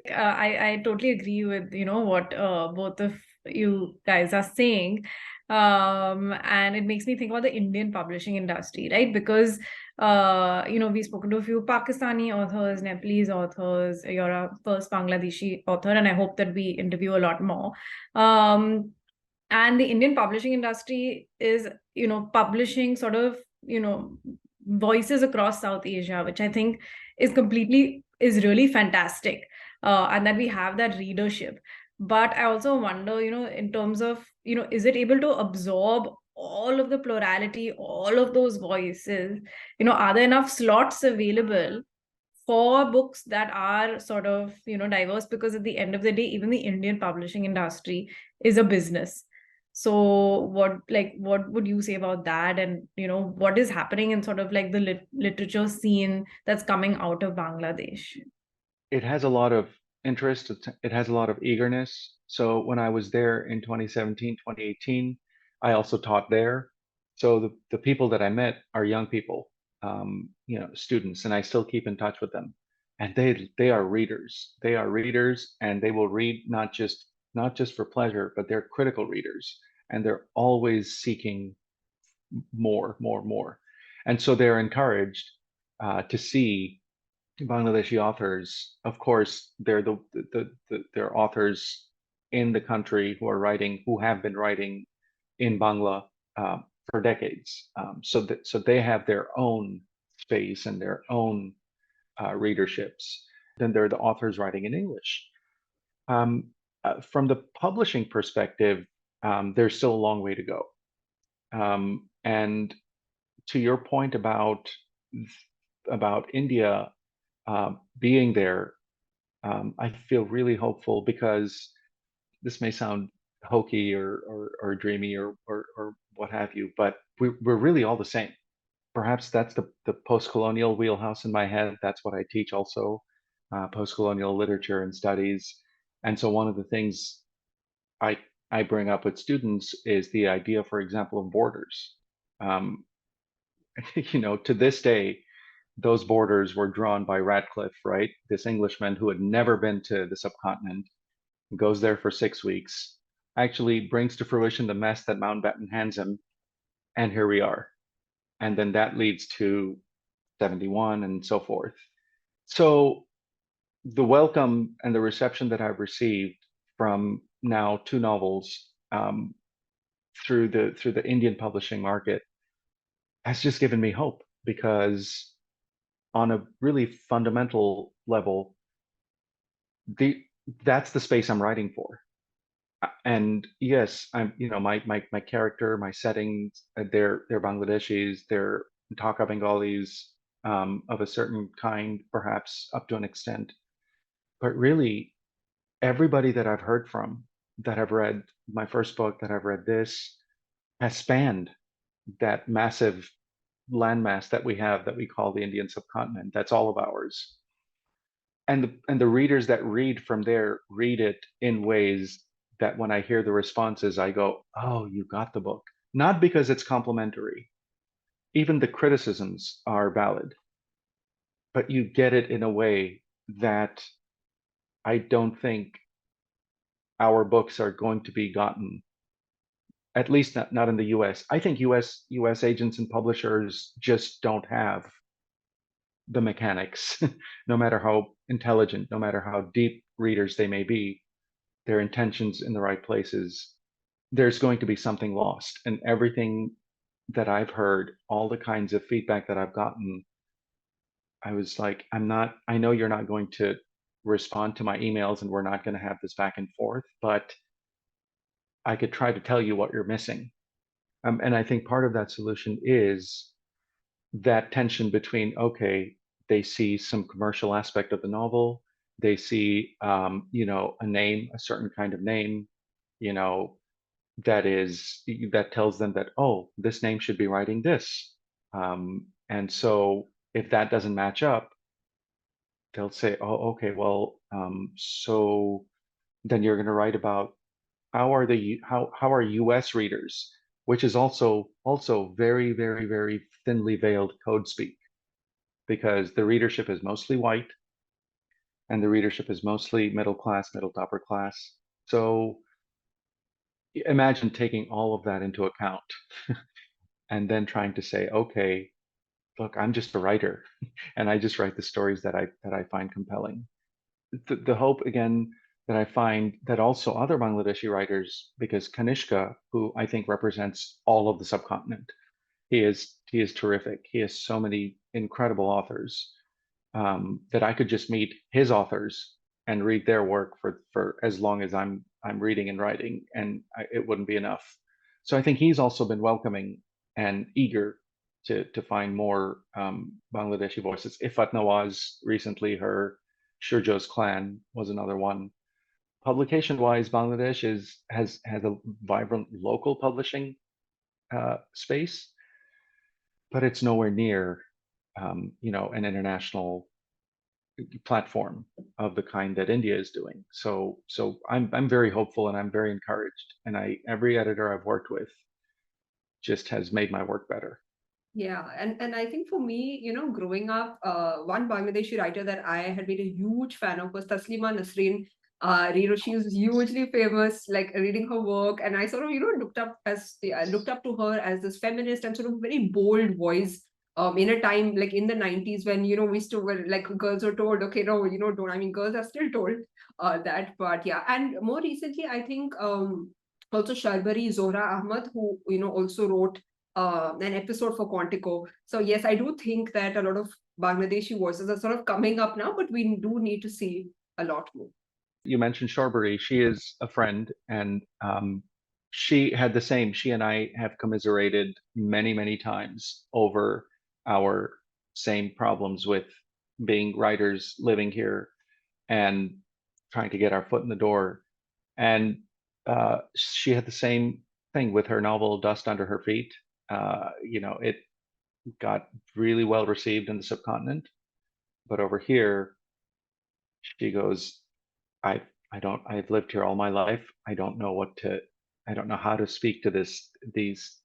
I totally agree with what both of you guys are saying, and it makes me think about the Indian publishing industry, right? Because we've spoken to a few Pakistani authors, Nepalese authors. You're a first Bangladeshi author, and I hope that we interview a lot more. And the Indian publishing industry is publishing sort of voices across South Asia, which I think is really fantastic, and that we have that readership. But I also wonder, in terms of, is it able to absorb all of the plurality, all of those voices? Are there enough slots available for books that are sort of, diverse? Because at the end of the day, even the Indian publishing industry is a business. So what would you say about that? And, what is happening in sort of like the literature scene that's coming out of Bangladesh? It has a lot of interest. It has a lot of eagerness. So when I was there in 2017, 2018, I also taught there. So the people that I met are young people, students, and I still keep in touch with them. And they are readers. They are readers, and they will read not just for pleasure, but they're critical readers, and they're always seeking more, more, more. And so they're encouraged to see Bangladeshi authors. Of course, they're authors in the country who have been writing in Bangla for decades. So they have their own space and their own readerships. Then there are the authors writing in English. From the publishing perspective, there's still a long way to go. And to your point about India being there, I feel really hopeful, because this may sound hokey or dreamy or what have you, but we're really all the same. Perhaps that's the post-colonial wheelhouse in my head. That's what I teach also, post-colonial literature and studies. And so one of the things I bring up with students is the idea, for example, of borders. To this day, those borders were drawn by Radcliffe, right? This Englishman who had never been to the subcontinent, goes there for 6 weeks, actually brings to fruition the mess that Mountbatten hands him, and here we are. And then that leads to 71 and so forth. So the welcome and the reception that I've received from now 2 novels through the Indian publishing market has just given me hope, because on a really fundamental level, that's the space I'm writing for. And yes, I'm, my character, my settings, they're Bangladeshis, they're Dhaka Bengalis, of a certain kind, perhaps up to an extent. But really, everybody that I've heard from, that have read my first book, that I've read this, has spanned that massive landmass that we have, that we call the Indian subcontinent. That's all of ours. And the readers that read from there read it in ways that when I hear the responses, I go, oh, you got the book. Not because it's complimentary. Even the criticisms are valid, but you get it in a way that I don't think our books are going to be gotten, at least not in the US. I think US agents and publishers just don't have the mechanics, no matter how intelligent, no matter how deep readers they may be, their intentions in the right places, there's going to be something lost. And everything that I've heard, all the kinds of feedback that I've gotten, I was like, I know you're not going to respond to my emails and we're not going to have this back and forth, but I could try to tell you what you're missing. And I think part of that solution is that tension between, okay, they see some commercial aspect of the novel, they see, a name, a certain kind of name, that tells them that, oh, this name should be writing this. And so if that doesn't match up, they'll say, oh, okay, well, so then you're going to write about how are US readers, which is also very, very, very thinly veiled code speak, because the readership is mostly white and the readership is mostly middle class, middle to upper class. So imagine taking all of that into account and then trying to say, okay, look, I'm just a writer and I just write the stories that I find compelling. The hope, again, that I find that also other Bangladeshi writers, because Kanishka, who I think represents all of the subcontinent, He is terrific. He has so many incredible authors that I could just meet his authors and read their work for as long as I'm reading and writing, and it wouldn't be enough. So I think he's also been welcoming and eager to find more Bangladeshi voices. Ifat Nawaz recently, her Shurjo's Clan was another one. Publication-wise, Bangladesh has a vibrant local publishing space, but it's nowhere near an international platform of the kind that India is doing. So I'm very hopeful and I'm very encouraged. And every editor I've worked with just has made my work better. Yeah, and I think for me, growing up, one Bangladeshi writer that I had been a huge fan of was Taslima Nasreen. She was hugely famous, like reading her work, and I sort of, looked up to her as this feminist and sort of very bold voice. In a time like in the 90s when we still were like girls were told, okay, no, don't. I mean, girls are still told that, but yeah. And more recently, I think also Sharbari Zohra Ahmed, who also wrote an episode for Quantico. So yes, I do think that a lot of Bangladeshi voices are sort of coming up now, but we do need to see a lot more. You mentioned Sharbari. She is a friend, and she had the same. She and I have commiserated many, many times over our same problems with being writers living here and trying to get our foot in the door. And she had the same thing with her novel Dust Under Her Feet. It got really well received in the subcontinent, but over here, she goes, I've lived here all my life. I don't know how to speak to these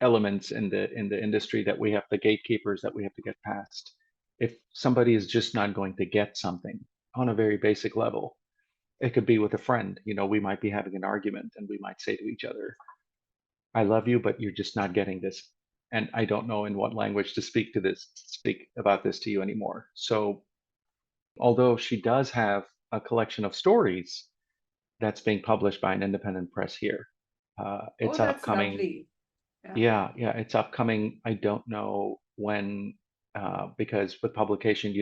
elements in the industry that we have, the gatekeepers that we have to get past. If somebody is just not going to get something on a very basic level, it could be with a friend. We might be having an argument and we might say to each other, I love you, but you're just not getting this. And I don't know in what language to speak about this to you anymore. So although she does have a collection of stories that's being published by an independent press here. It's Oh, that's upcoming. lovely. Yeah, it's upcoming. I don't know when, because with publication,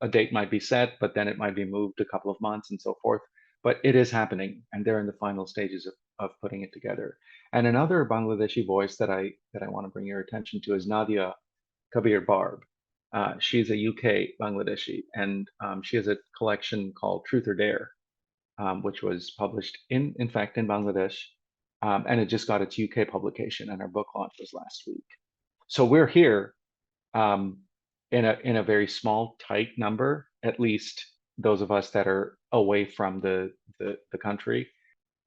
a date might be set, but then it might be moved a couple of months and so forth. But it is happening, and they're in the final stages of putting it together. And another Bangladeshi voice that I want to bring your attention to is Nadia Kabir Barb. She's a UK Bangladeshi, and she has a collection called Truth or Dare, which was published in fact in Bangladesh, and it just got its UK publication, and our book launch was last week. So we're here in a very small, tight number, at least those of us that are away from the country.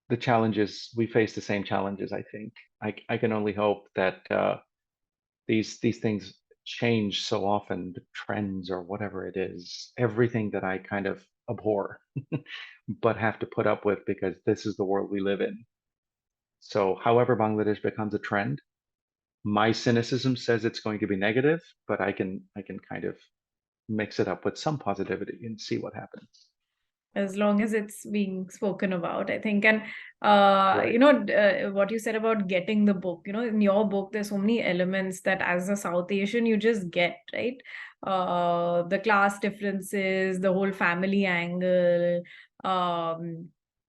The challenges, we face the same challenges, I think. I can only hope that these things change so often, the trends or whatever it is, everything that I kind of abhor, but have to put up with because this is the world we live in. So however Bangladesh becomes a trend, my cynicism says it's going to be negative, but I can kind of mix it up with some positivity and see what happens. As long as it's being spoken about, I think. And Right. what you said about getting the book, in your book there's so many elements that as a South Asian you just get, right? The class differences, the whole family angle,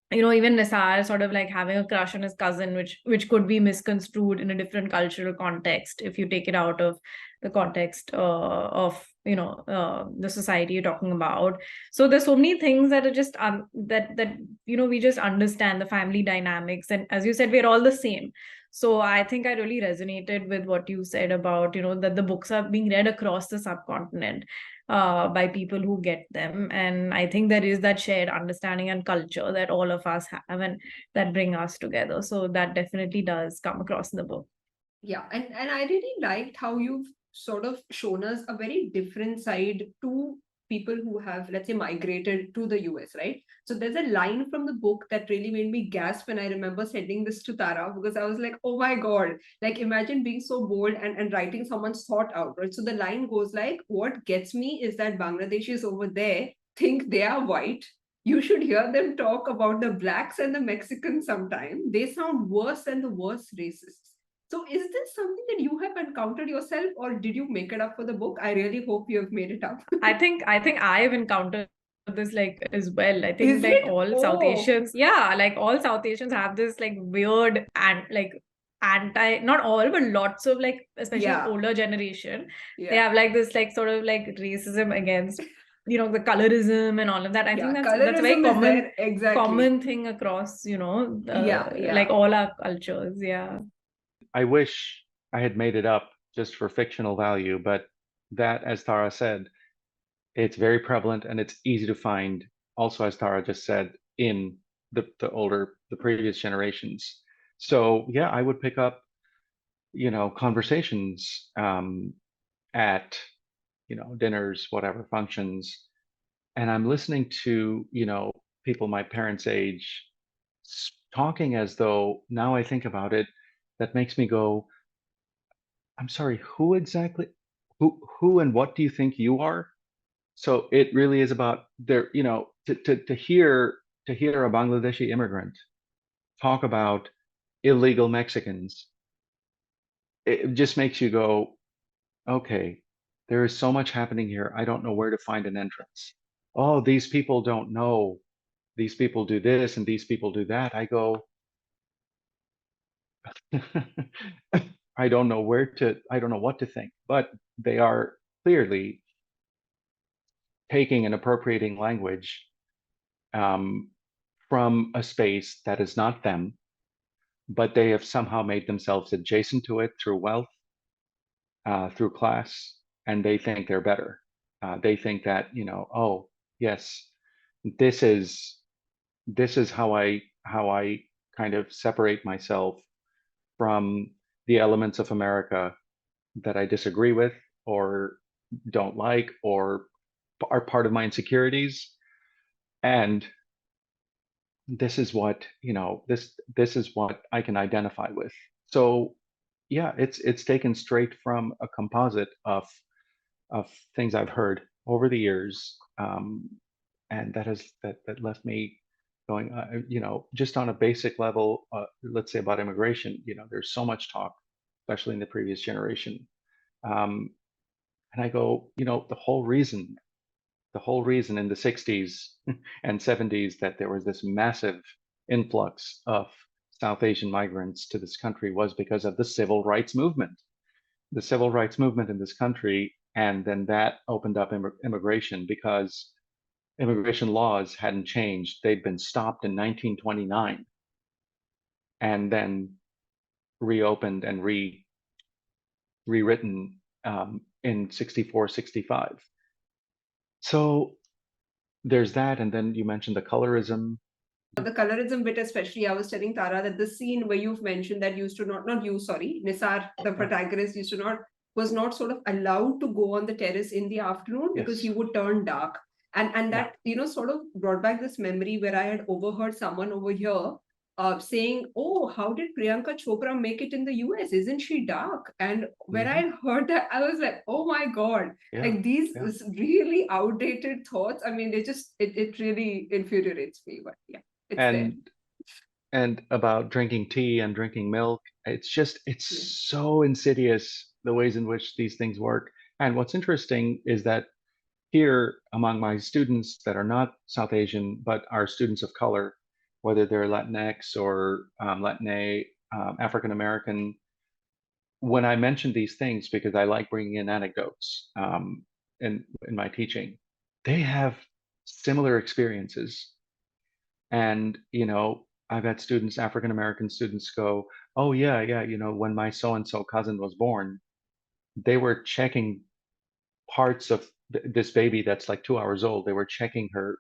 even Nisar sort of like having a crush on his cousin, which could be misconstrued in a different cultural context if you take it out of the context of the society you're talking about. So there's so many things that are just that we just understand the family dynamics, and as you said, we're all the same. So I think I really resonated with what you said about that the books are being read across the subcontinent by people who get them, and I think there is that shared understanding and culture that all of us have and that bring us together. So that definitely does come across in the book. Yeah, and I really liked how you've sort of shown us a very different side to people who have, let's say, migrated to the US, right? So there's a line from the book that really made me gasp when I remember sending this to Tara, because I was like, oh my God, like imagine being so bold and writing someone's thought out, right? So the line goes like, what gets me is that Bangladeshis over there think they are white. You should hear them talk about the blacks and the Mexicans sometime. They sound worse than the worst racists. So is this something that you have encountered yourself, or did you make it up for the book? I really hope you have made it up. I think I've encountered this like as well. I think Is like it? all South Oh, Asians, yeah, like all South Asians have this like weird and like anti, not all, but lots of like, especially yeah, older generation, they yeah. have like this like sort of like racism against, the colorism and all of that. I think Yeah, that's a very colorism is there. Exactly. common thing across, Yeah, like yeah. all our cultures. Yeah. I wish I had made it up just for fictional value, but that, as Tara said, it's very prevalent and it's easy to find. Also, as Tara just said, in the previous generations. So yeah, I would pick up, conversations at, dinners, whatever functions, and I'm listening to, people my parents' age talking as though, now I think about it, that makes me go, I'm sorry, who exactly, who and what do you think you are? So it really is about their, to hear a Bangladeshi immigrant talk about illegal Mexicans, it just makes you go, okay, there is so much happening here. I don't know where to find an entrance. Oh, these people don't know. These people do this and these people do that. I go, I don't know what to think, but they are clearly taking and appropriating language um, from a space that is not them, but they have somehow made themselves adjacent to it through wealth, through class, and they think they're better. They think that, oh, yes, this is how I kind of separate myself from the elements of America that I disagree with or don't like or are part of my insecurities. And this is what, this is what I can identify with. So yeah, it's taken straight from a composite of things I've heard over the years, and that left me going, just on a basic level, let's say about immigration. There's so much talk, especially in the previous generation, um, and I go, the whole reason in the 60s and 70s that there was this massive influx of South Asian migrants to this country was because of the civil rights movement. The civil rights movement in this country, and then that opened up immigration because immigration laws hadn't changed. They'd been stopped in 1929 and then reopened and rewritten in 64, 65. So there's that. And then you mentioned the colorism. The colorism bit, especially, I was telling Tara that the scene where you've mentioned that used to not you, sorry, Nisar, the Yeah. protagonist, was not sort of allowed to go on the terrace in the afternoon because he Yes. would turn dark. And Yeah. that, sort of brought back this memory where I had overheard someone over here saying, "Oh, how did Priyanka Chopra make it in the US? Isn't she dark?" And when Hmm. I heard that, I was like, "Oh my God." Yeah. Like these Yeah. really outdated thoughts. I mean, it really infuriates me, but yeah, it's there. And about drinking tea and drinking milk, it's Yeah. so insidious the ways in which these things work. And what's interesting is that here among my students that are not South Asian but are students of color, whether they're Latinx or Latina, African American, when I mention these things, because I like bringing in anecdotes in my teaching, they have similar experiences. And, I've had students, African American students, go, "Oh, yeah, yeah, when my so and so cousin was born, they were checking parts of this baby that's like 2 hours old. They were checking her,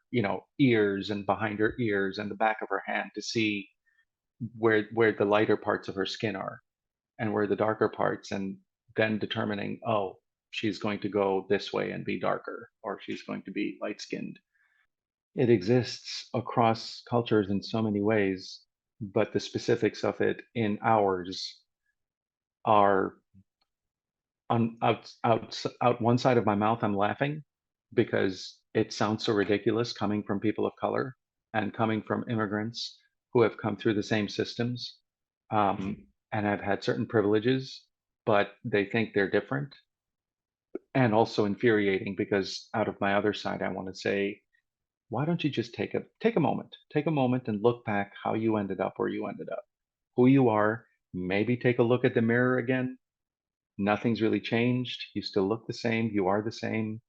ears and behind her ears and the back of her hand to see where the lighter parts of her skin are and where the darker parts, and then determining, oh, she's going to go this way and be darker, or she's going to be light skinned." It exists across cultures in so many ways, but the specifics of it in ours are on out one side of my mouth. I'm laughing because it sounds so ridiculous coming from people of color and coming from immigrants who have come through the same systems. Um, and I've had certain privileges, but they think they're different, and also infuriating because out of my other side, I want to say, why don't you just take a moment and look back how you ended up where you ended up, who you are, maybe take a look at the mirror again. Nothing's really changed. You still look the same. You are the same.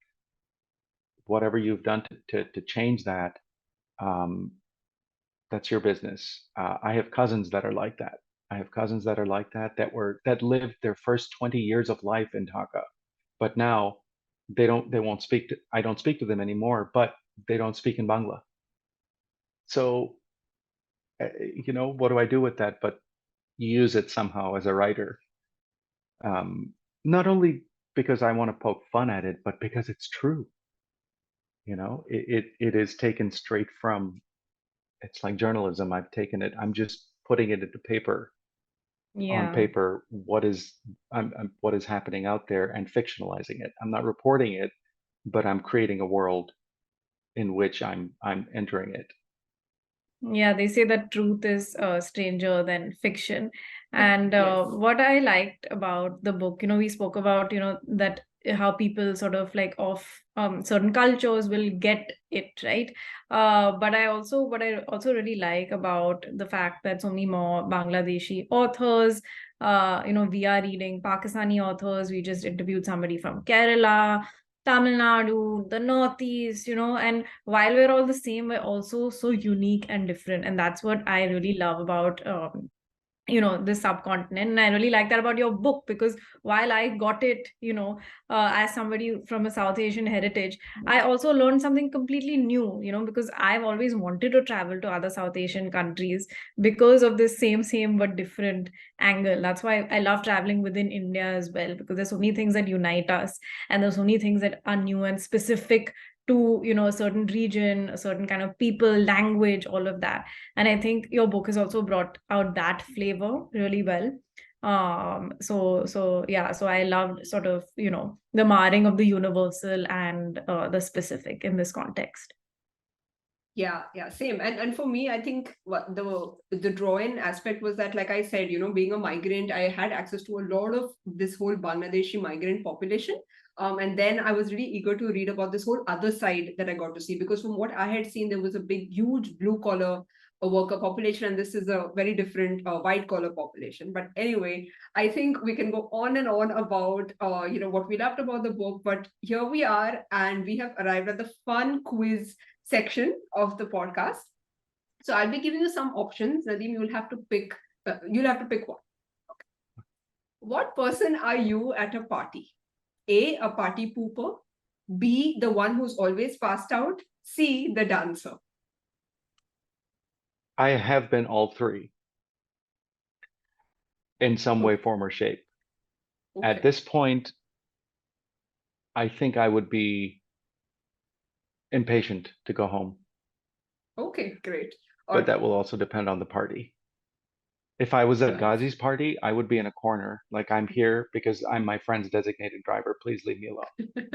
Whatever you've done to change that, um, that's your business. I have cousins that are like that. I have cousins that are like that that lived their first 20 years of life in Dhaka, but now they won't speak to, I don't speak to them anymore, but they don't speak in Bangla. So, what do I do with that? But use it somehow as a writer. Not only because I want to poke fun at it, but because it's true. It is taken straight from, it's like journalism. I've taken it, I'm just putting it into paper, on Yeah. paper, what is happening out there and fictionalizing it. I'm not reporting it, but I'm creating a world in which I'm entering it. Yeah, they say that truth is stranger than fiction. And Yes. what I liked about the book, we spoke about, that how people sort of like of certain cultures will get it, right? What I also really like about the fact that so many more Bangladeshi authors, we are reading Pakistani authors. We just interviewed somebody from Kerala, Tamil Nadu, the Northeast, and while we're all the same, we're also so unique and different. And that's what I really love about, this subcontinent. And I really like that about your book, because while I got it, as somebody from a South Asian heritage, I also learned something completely new, because I've always wanted to travel to other South Asian countries because of this same but different angle. That's why I love traveling within India as well, because there's so many things that unite us, and there's so many things that are new and specific to, a certain region, a certain kind of people, language, all of that. And I think your book has also brought out that flavor really well. So yeah, so I loved sort of, the marring of the universal and the specific in this context. Yeah, same. And for me, I think what the draw-in aspect was that, like I said, being a migrant, I had access to a lot of this whole Bangladeshi migrant population. And then I was really eager to read about this whole other side that I got to see, because from what I had seen, there was a big, huge blue collar worker population, and this is a very different white collar population. But anyway, I think we can go on and on about what we loved about the book. But here we are, and we have arrived at the fun quiz section of the podcast. So I'll be giving you some options. Nadeem, you'll have to pick. You'll have to pick one. Okay. What person are you at a party? A party pooper. B, the one who's always passed out. C, the dancer. I have been all three in some way, form, or shape. Okay. At this point, I think I would be impatient to go home, Okay, great. but that will also depend on the party. If I was at Ghazi's party, I would be in a corner, like, I'm here because I'm my friend's designated driver. Please leave me alone.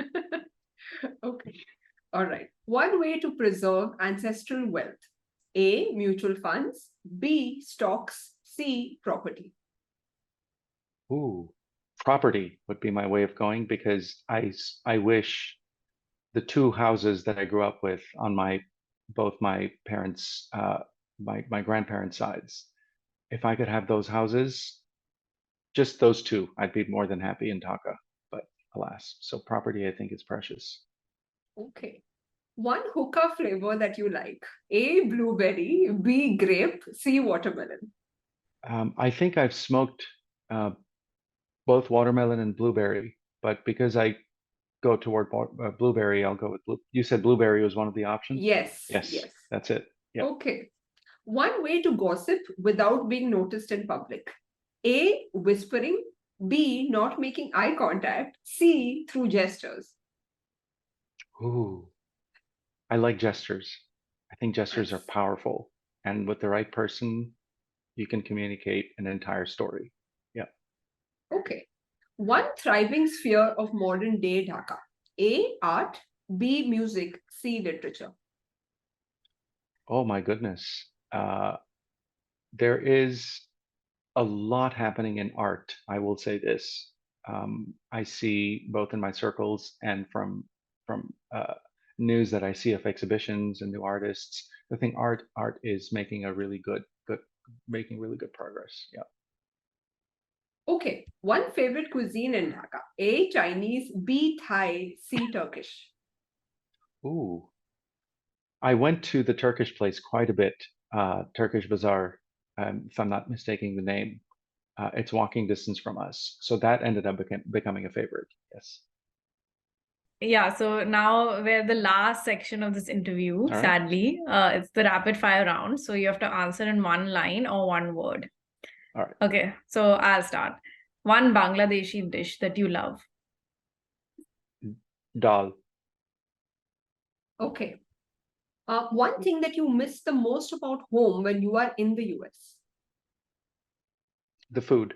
Okay. All right. One way to preserve ancestral wealth. A, mutual funds. B, stocks. C, property. Ooh, property would be my way of going, because I wish the two houses that I grew up with on both my parents, my grandparents' sides, if I could have those houses, just those two, I'd be more than happy in Dhaka. But alas, so property, I think, is precious. Okay. One hookah flavor that you like. A, blueberry. B, grape. C, watermelon. I think I've smoked uh, both watermelon and blueberry, but because I go toward blueberry, I'll go with blue. You said blueberry was one of the options? Yes. Yes, that's it. Yeah. Okay. One way to gossip without being noticed in public. A, whispering. B, not making eye contact. C, through gestures. Ooh, I like gestures. I think gestures are Nice. powerful, and with the right person, you can communicate an entire story. Yeah. Okay. One thriving sphere of modern day Dhaka. A, art. B, music. C, literature. Oh my goodness. There is a lot happening in art. I will say this. I see both in my circles and from news that I see of exhibitions and new artists. I think art is making a really good making really good progress. Yeah. Okay, one favorite cuisine in Dhaka: A, Chinese; B, Thai; C, Turkish. Ooh. I went to the Turkish place quite a bit, Turkish Bazaar, if I'm not mistaking the name. It's walking distance from us. So that ended up becoming a favorite. Yes. Yeah, so now we're the last section of this interview, All right. sadly. It's the rapid fire round. So you have to answer in one line or one word. All right. Okay, so I'll start. One Bangladeshi dish that you love. Dal. Okay. One thing that you miss the most about home when you are in the US. The food.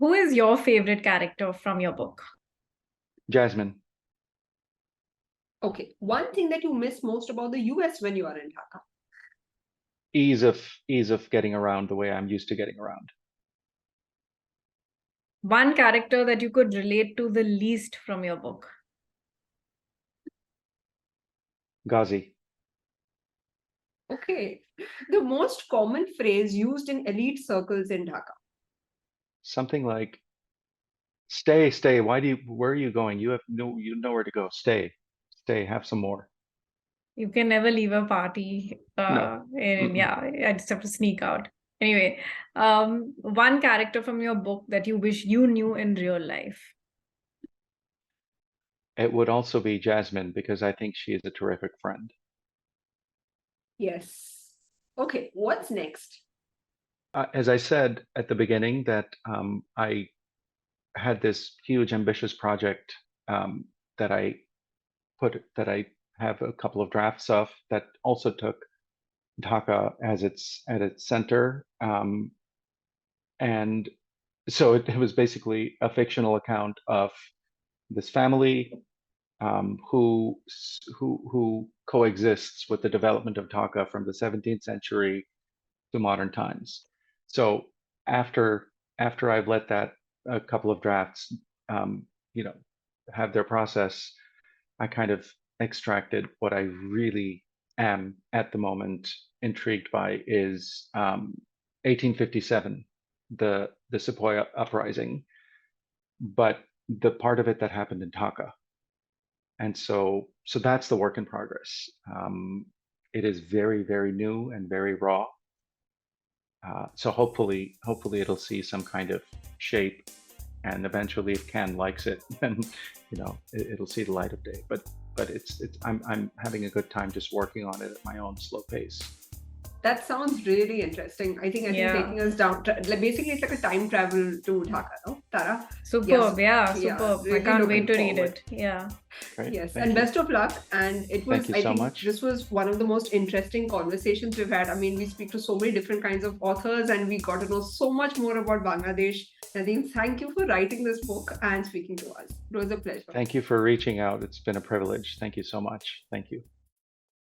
Who is your favorite character from your book? Jasmine. Okay. One thing that you miss most about the US when you are in Dhaka. Ease of getting around the way I'm used to getting around. One character that you could relate to the least from your book. Ghazi. Okay. The most common phrase used in elite circles in Dhaka. Something like, stay. Where are you going? You know nowhere to go. Stay. Have some more. You can never leave a party. No. Yeah, I just have to sneak out. Anyway, one character from your book that you wish you knew in real life. It would also be Jasmine because I think she is a terrific friend. Yes. Okay. What's next? As I said at the beginning, that I had this huge ambitious project that I have a couple of drafts of that also took Dhaka as its center, and so it was basically a fictional account of this family who coexists with the development of Dhaka from the 17th century to modern times. So after I've let that a couple of drafts, have their process, I kind of extracted what I really am at the moment intrigued by is 1857, the Sepoy uprising, but the part of it that happened in Dhaka. And so that's the work in progress. It is very, very new and very raw. So hopefully it'll see some kind of shape, and eventually if Ken likes it, then it'll see the light of day. But I'm having a good time just working on it at my own slow pace. That sounds really interesting. I think taking us down, basically it's like a time travel to Dhaka, no, Tara? Superb, superb. Really I can't wait to forward. read it. Yeah. Great. Yes, Thank and you. best of luck. And it was, Thank you I so think much. this was one of the most interesting conversations we've had. I mean, we speak to so many different kinds of authors and we got to know so much more about Bangladesh. Nadeem, thank you for writing this book and speaking to us. It was a pleasure. Thank you for reaching out. It's been a privilege. Thank you so much. Thank you.